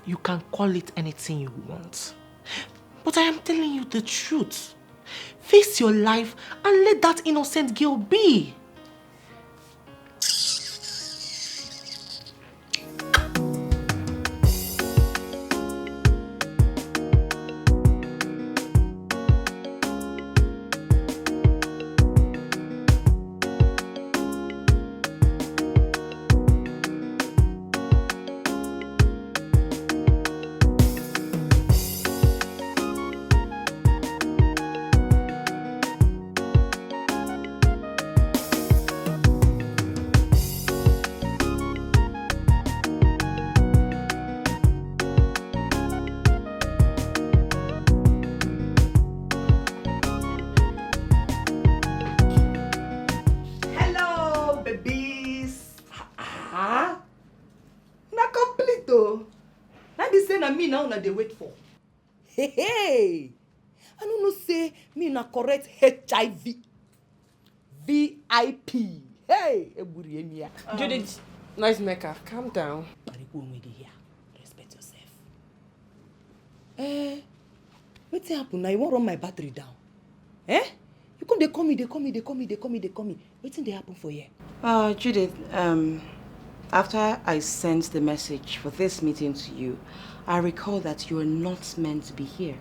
You can call it anything you want. But I am telling you the truth. Face your life and let that innocent girl be. They wait for. Hey, I don't know say me na correct HIV VIP. Hey, Judith, nice makeup. Calm down. Respect yourself. What's happen now? You won't run my battery down. You come, they call me. What's they happen for you? Judith, after I sent the message for this meeting to you, I recall that you are not meant to be here.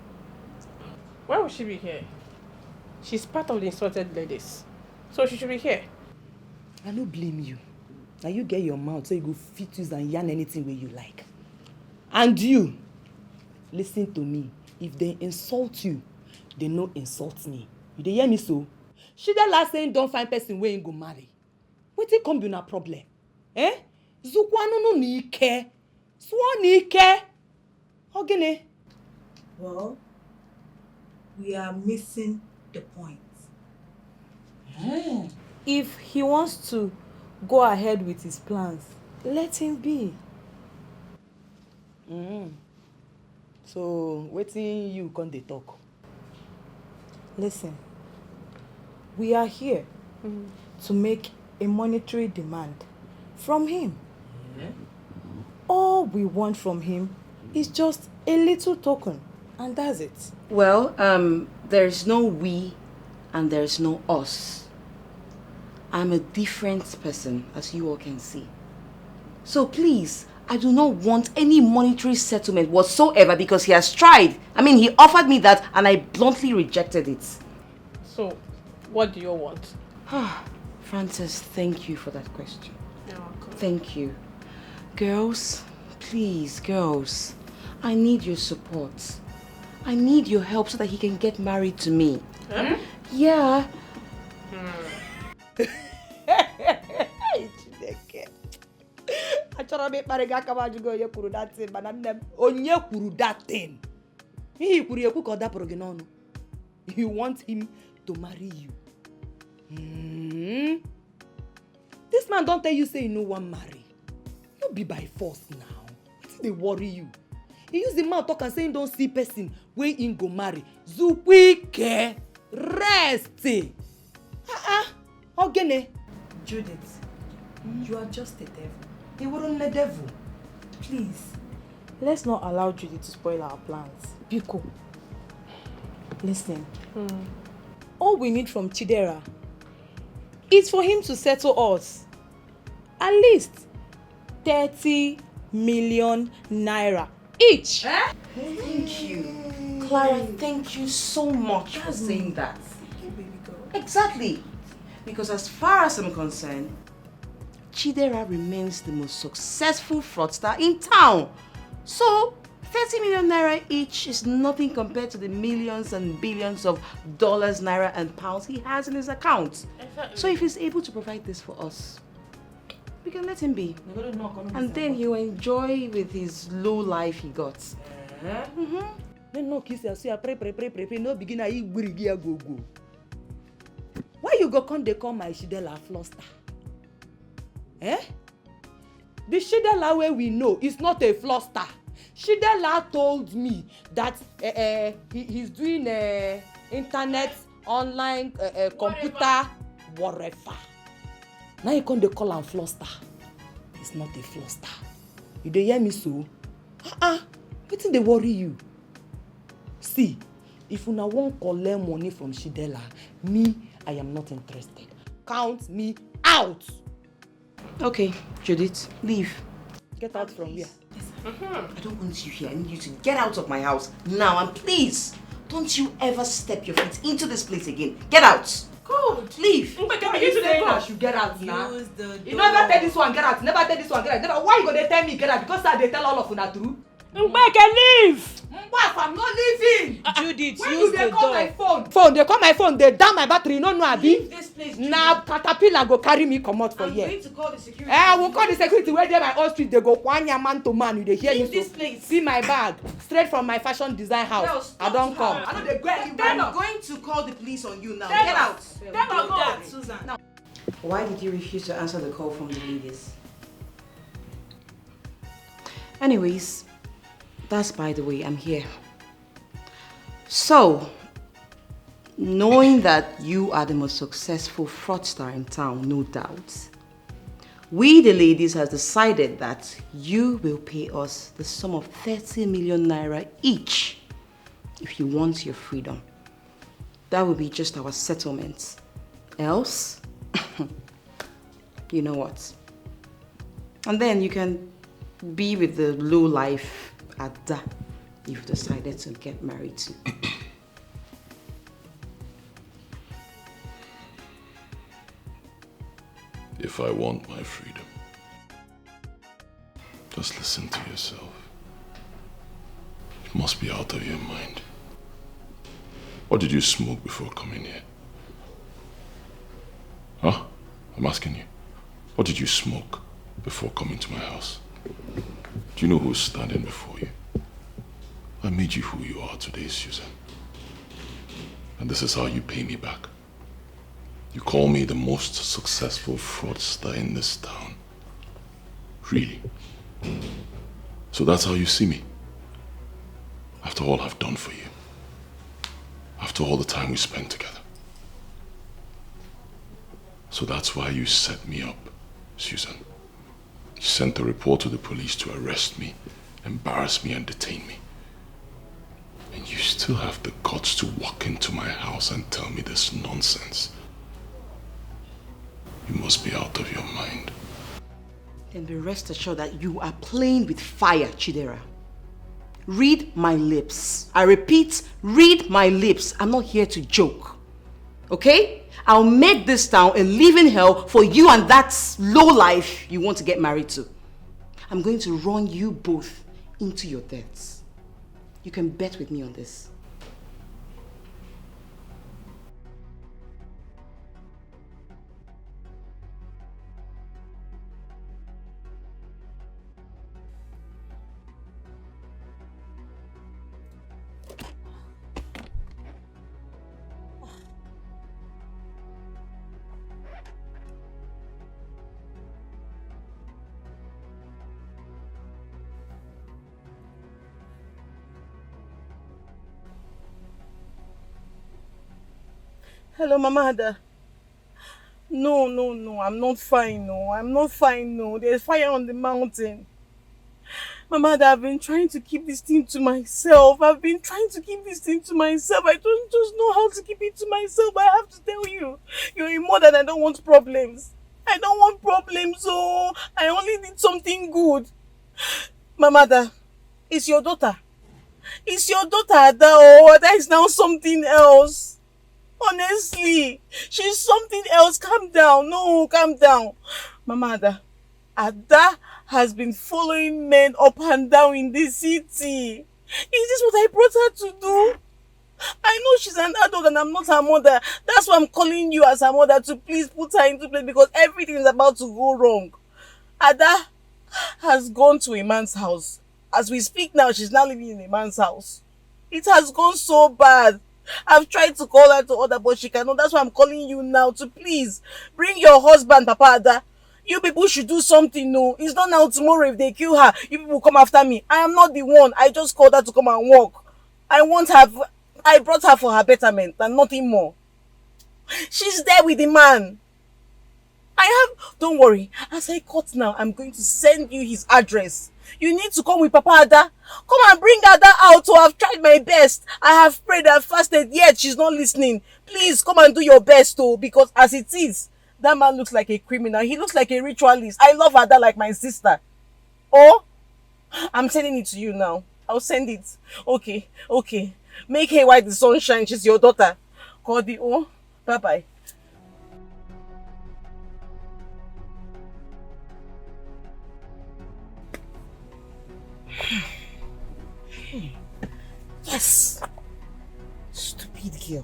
Why would she be here? She's part of the insulted ladies, so she should be here. I don't blame you. Now you get your mouth so you go fit use and yarn anything where you like. And you, listen to me. If they insult you, they no insult me. You dey hear me so? She the last saying don't find person where you go marry. What it come be na problem? Zukwanu no ni care. Swan ni care. Ogene. Well, we are missing the point. If he wants to go ahead with his plans, let him be. So, waiting you come dey talk. Listen, we are here to make a monetary demand from him. All we want from him is just a little token, and that's it. Well, there's no we and there's no us. I'm a different person, as you all can see. So please, I do not want any monetary settlement whatsoever because he has tried. I mean, he offered me that and I bluntly rejected it. So, what do you want? Frances, thank you for that question. You're welcome. Thank you. Girls, please, girls, I need your support. I need your help so that he can get married to me. Huh? Yeah. You want him to marry you. This man don't tell you say you no one marry. You be by force now. What they worry you? He use the mouth talk and say he don't see person where he go marry. Zukwike rest. Ogene. Judith, you are just a devil. He wasn't a devil. Please, Let's not allow Judy to spoil our plans. Biko. Listen. All we need from Chidera is for him to settle us. At least 30 million naira each. Thank you. Clara, thank you so much for saying that. Exactly. Because as far as I'm concerned, Chidera remains the most successful fraudster in town. So, 30 million naira each is nothing compared to the millions and billions of dollars, naira and pounds he has in his account. Exactly. So if he's able to provide this for us, we can let him be. And then he'll enjoy with his low life he got. Then no kiss you, say pray, no begin a go. Why you go come they call my Shidela fluster? Eh? The Shidela way we know is not a fluster. Shidela told me that he's doing internet, online, computer, whatever. Now you come they call him fluster. It's not a fluster. You dey hear me so? Wetin dey worry you? See, if una wan collect money from Shidela, me, I am not interested. Count me out. Okay, Judith, leave. Get out from here. I don't want you here. I need you to get out of my house now, and please, don't you ever step your feet into this place again. Get out. Good. Leave. Are you saying I should get out now? You never tell this one get out. Never tell this one get out. Why you gonna tell me get out? Because they tell all of una true. Leave. I'm not leaving. Judith, when use do they the call door. my phone? They call my phone. They down my battery. No, Abi. Leave this place. Now caterpillar go carry me come out for here. I'm going to call the security. I will call the security where they my old street. They go kwanya man to man. You they hear Leave me this so. place. See my bag straight from my fashion design house. I don't come. I know they go I'm going to call the police on you now. Tell Get us. out. Tell us Go. that, Susan. Now. Why did you refuse to answer the call from the ladies? Anyways, that's by the way, I'm here. So, knowing that you are the most successful fraudster in town, no doubt, we the ladies have decided that you will pay us the sum of 30 million naira each if you want your freedom. That will be just our settlement. Else, you know what? And then you can be with the low life Ada you've decided to get married to. If I want my freedom, just listen to yourself. You must be out of your mind. What did you smoke before coming here? Huh? I'm asking you. What did you smoke before coming to my house? Do you know who's standing before you? I made you who you are today, Susan. And this is how you pay me back. You call me the most successful fraudster in this town. Really? So that's how you see me? After all I've done for you. After all the time we spent together. So that's why you set me up, Susan. You sent a report to the police to arrest me, embarrass me and detain me. And you still have the guts to walk into my house and tell me this nonsense. You must be out of your mind. Then be rest assured that you are playing with fire, Chidera. Read my lips. I repeat, read my lips. I'm not here to joke. Okay? I'll make this town a living hell for you and that low life you want to get married to. I'm going to run you both into your deaths. You can bet with me on this. Hello, Mama Ada. No, I'm not fine, no. I'm not fine, no. There's fire on the mountain. Mama Ada, I've been trying to keep this thing to myself. I don't just know how to keep it to myself. I have to tell you. You're a mother and I don't want problems. I don't want problems, oh. I only need something good. Mama Ada, it's your daughter. It's your daughter, Ada, oh. Ada is now something else. Honestly, she's something else. Calm down. No, calm down. Mama Ada, Ada has been following men up and down in the city. Is this what I brought her to do? I know she's an adult and I'm not her mother. That's why I'm calling you as her mother to please put her into place because everything is about to go wrong. Ada has gone to a man's house. As we speak now, she's now living in a man's house. It has gone so bad. I've tried to call her to order, but she cannot. That's why I'm calling you now to please bring your husband, Papa Ada. You people should do something, no. It's not now tomorrow if they kill her. You people come after me. I am not the one. I just called her to come and work. I brought her for her betterment and nothing more. She's there with the man. Don't worry. As I cut now, I'm going to send you his address. You need to come with Papa Ada. Come and bring Ada out. So I've tried my best. I have prayed, I've fasted, yet she's not listening. Please come and do your best, oh, because as it is, that man looks like a criminal. He looks like a ritualist. I love Ada like my sister. Oh, I'm sending it to you now. I'll send it. Okay. Make hay while the sun shines. She's your daughter. Cody, oh, bye-bye. Yes! Stupid girl.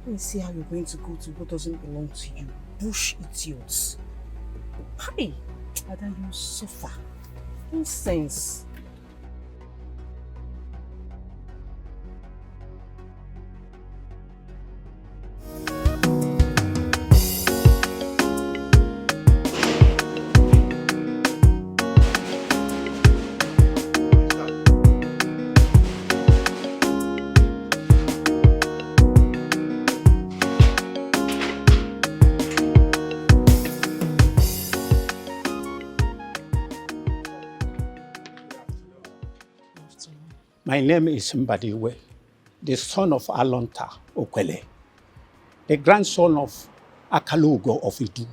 Let me see how you're going to go to what doesn't belong to you. Bush idiots. Hi! Ada, you suffer. Nonsense. My name is Mbadiwe, the son of Alonta Okwele, the grandson of Akalugo of Idu.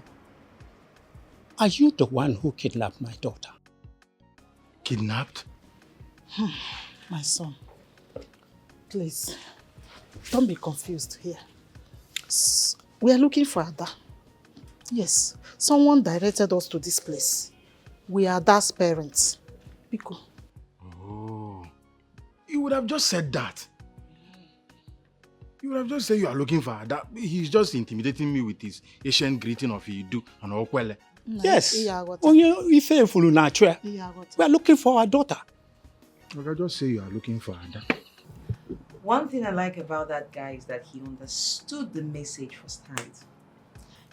Are you the one who kidnapped my daughter? Kidnapped? My son, please, don't be confused here. We are looking for Ada. Yes, someone directed us to this place. We are Ada's parents. Biko. Oh, you would have just said that. You would have just said you are looking for Ada. He's just intimidating me with his Asian greeting of Idu and Okwele. Yes. We are looking for our daughter. Okay, just say you are looking for Ada. One thing I like about that guy is that he understood the message firsthand.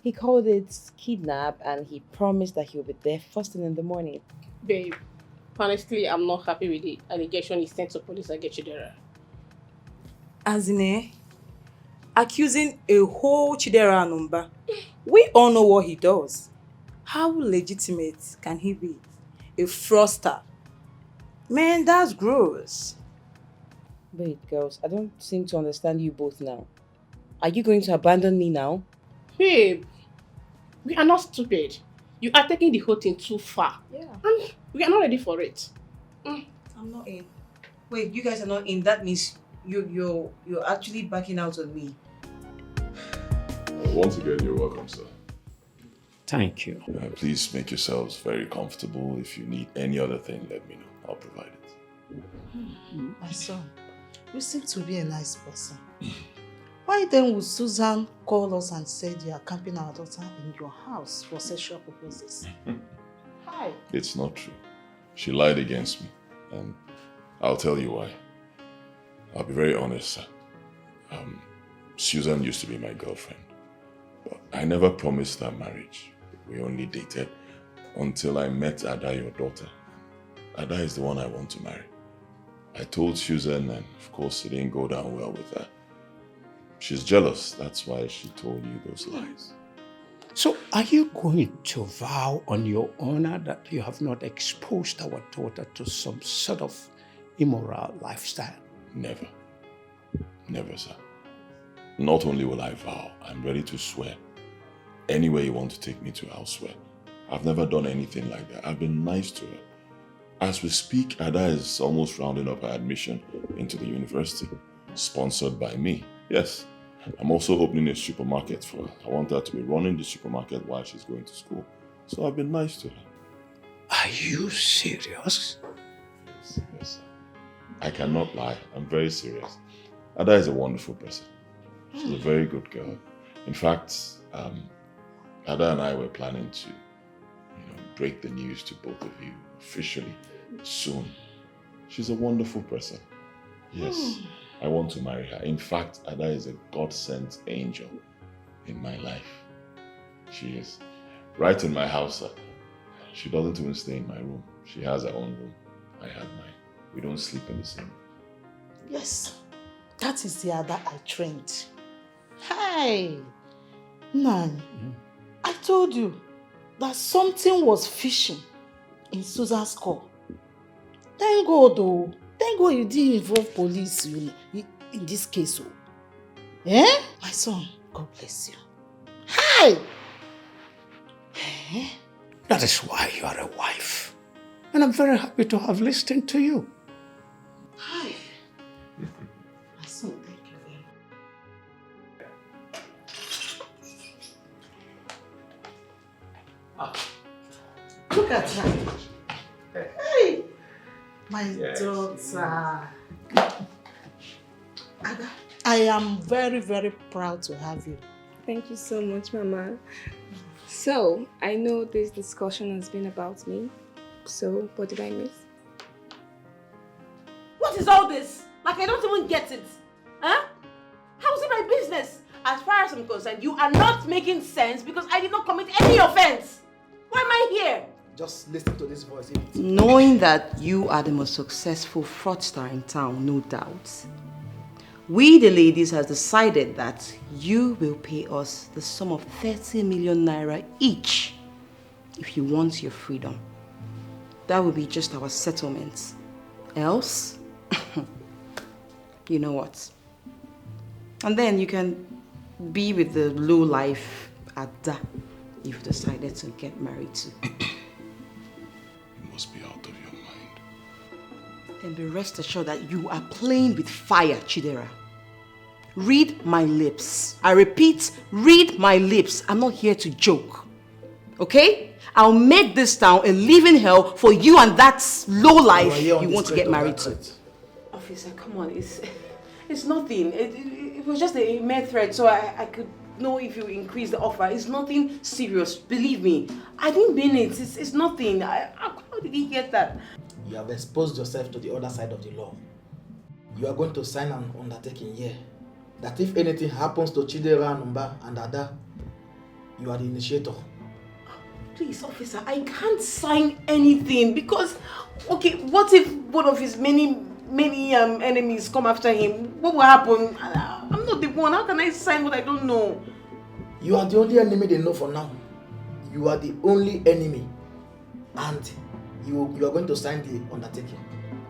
He called it kidnap and he promised that he'll be there first thing in the morning. Babe, honestly, I'm not happy with the allegation he sent to police against Chidera. As in, accusing a whole Chidera number. We all know what he does. How legitimate can he be? A fraudster. Man, that's gross. Wait, girls, I don't seem to understand you both now. Are you going to abandon me now? Babe, we are not stupid. You are taking the whole thing too far. Yeah. And we are not ready for it. I'm not in. Wait, you guys are not in. That means you're actually backing out on me. Once again, you're welcome, sir. Thank you. Please make yourselves very comfortable. If you need any other thing, let me know. I'll provide it. My son, you seem to be a nice person. Why then would Susan call us and say you are camping our daughter in your house for sexual purposes? Hi. It's not true. She lied against me, and I'll tell you why. I'll be very honest, sir. Susan used to be my girlfriend, but I never promised her marriage. We only dated until I met Ada, your daughter. Ada is the one I want to marry. I told Susan, and of course it didn't go down well with her. She's jealous, that's why she told you those lies. So are you going to vow on your honor that you have not exposed our daughter to some sort of immoral lifestyle? Never. Never, sir. Not only will I vow, I'm ready to swear. Anywhere you want to take me to, I'll swear. I've never done anything like that. I've been nice to her. As we speak, Ada is almost rounding up her admission into the university, sponsored by me. Yes, I'm also opening a supermarket for her. I want her to be running the supermarket while she's going to school. So I've been nice to her. Are you serious? Yes. I cannot lie. I'm very serious. Ada is a wonderful person. She's a very good girl. In fact, Ada and I were planning to, break the news to both of you officially soon. She's a wonderful person. Yes, I want to marry her. In fact, Ada is a God-sent angel in my life. She is. Right in my house, she doesn't even stay in my room. She has her own room. I have mine. We don't sleep in the same room. Yes, that is the Ada I trained. Hey, Nan, I told you that something was fishing in Susan's call. Thank God, though. Thank God you didn't involve police in this case. Eh? My son, God bless you. Hi! That is why you are a wife. And I'm very happy to have listened to you. Hi. My son, thank you very much. Look at her. Hey! My daughter. Ada, I am very, very proud to have you. Thank you so much, Mama. So, I know this discussion has been about me. So, what did I miss? What is all this? Like, I don't even get it. Huh? How is it my business? As far as I'm concerned, you are not making sense because I did not commit any offense. Why am I here? Just listen to this voice. Knowing that you are the most successful fraudster in town, no doubt. We, the ladies, have decided that you will pay us the sum of 30 million naira each if you want your freedom. That will be just our settlement. Else, you know what? And then you can be with the low life Ada you've decided to get married to. You must be out of your mind. Then be rest assured that you are playing with fire, Chidera. Read my lips. I repeat, read my lips. I'm not here to joke. Okay? I'll make this town a living hell for you and that low life you want to get married to. Officer, come on. It's nothing. It was just a mere threat so I could know if you increase the offer. It's nothing serious. Believe me. I didn't mean it. It's nothing. How did he get that? You have exposed yourself to the other side of the law. You are going to sign an undertaking here that if anything happens to Chidera, Numba, and Ada, you are the initiator. Please, officer, I can't sign anything because, okay, what if one of his many enemies come after him? What will happen? I'm not the one. How can I sign what I don't know? You are the only enemy they know for now. You are the only enemy. And you are going to sign the undertaking.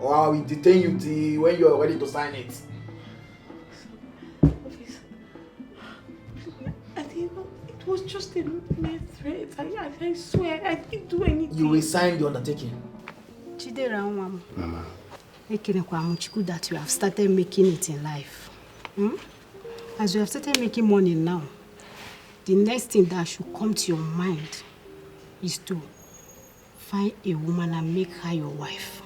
Or I will detain you till when you are ready to sign it. It was just a mere threat. I swear, I didn't do anything. You will sign the undertaking. Chidera, Mama. Mama. That you have started making it in life. As you have started making money now, the next thing that should come to your mind is to find a woman and make her your wife.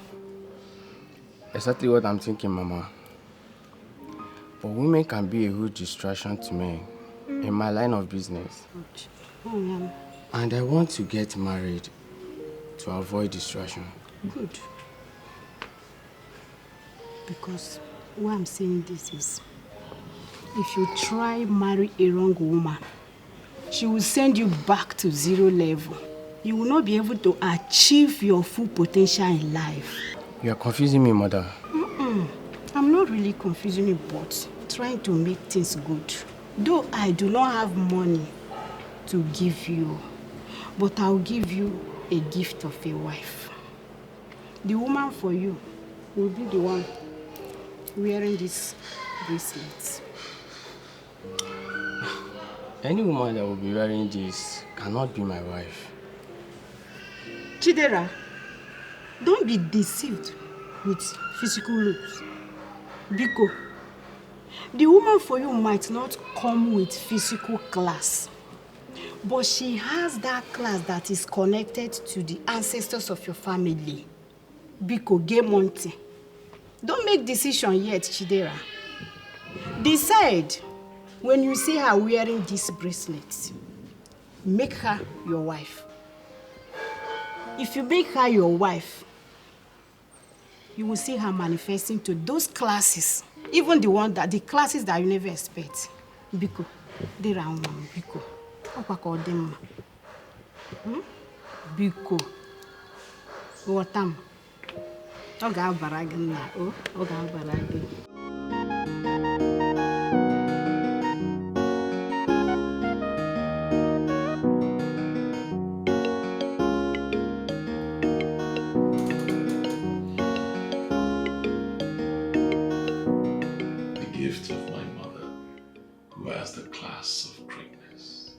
Exactly what I'm thinking, Mama. But women can be a huge distraction to me in my line of business. And I want to get married to avoid distraction. Good. Because why I'm saying this is, if you try marry a wrong woman, she will send you back to zero level. You will not be able to achieve your full potential in life. You are confusing me, Mother. I'm not really confusing you, but trying to make things good. Though I do not have money to give you, but I'll give you a gift of a wife. The woman for you will be the one wearing these bracelets. Any woman that will be wearing this cannot be my wife. Chidera, don't be deceived with physical looks. Biko, the woman for you might not come with physical class, But she has that class that is connected to the ancestors of your family. Biko Gemonte. Don't make decision yet, Chidera. Decide when you see her wearing these bracelets. Make her your wife. If you make her your wife, you will see her manifesting to those classes, even the classes that you never expect. Biko, they are one. Biko, what call them? Biko, what am? Oga baragin na o, oga baragin. Gift of my mother, who has the class of greatness.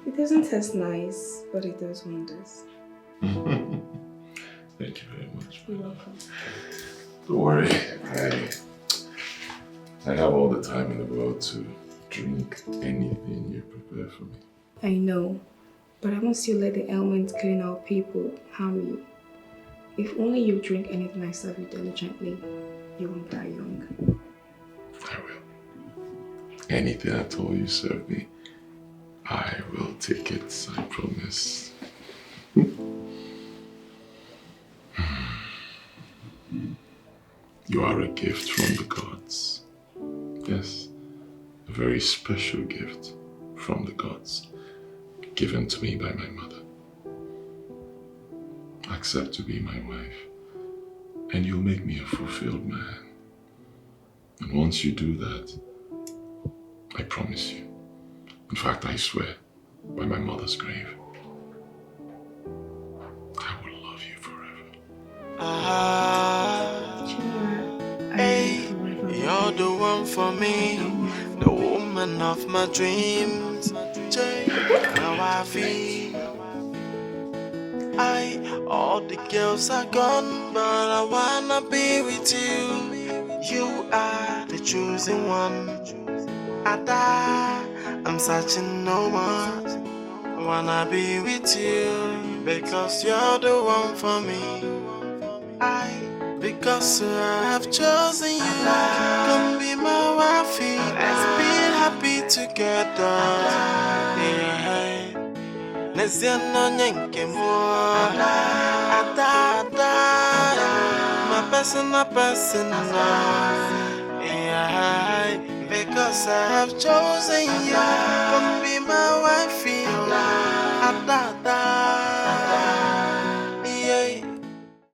It doesn't taste nice, but it does wonders. Thank you very much. You're welcome. Don't worry, I have all the time in the world to drink anything you prepare for me. I know, but I won't still let the ailments killing our people harm you. If only you drink anything I serve you diligently, you won't die young. I will. Anything at all you serve me, I will take it, I promise. You are a gift from the gods. Yes, a very special gift from the gods, given to me by my mother. Accept to be my wife, and you'll make me a fulfilled man. And once you do that, I promise you, in fact I swear, by my mother's grave, I will love you forever. Hey, you're the one for me, the woman of my dreams. Now I feel all the girls are gone, but I wanna be with you. You are the chosen one. I'm searching no more. I wanna be with you because you're the one for me. Because I have chosen you. Come be my wife. Let's be happy together. Yeah. Neziano nyenke mo. My person. Yeah. Because I have chosen you.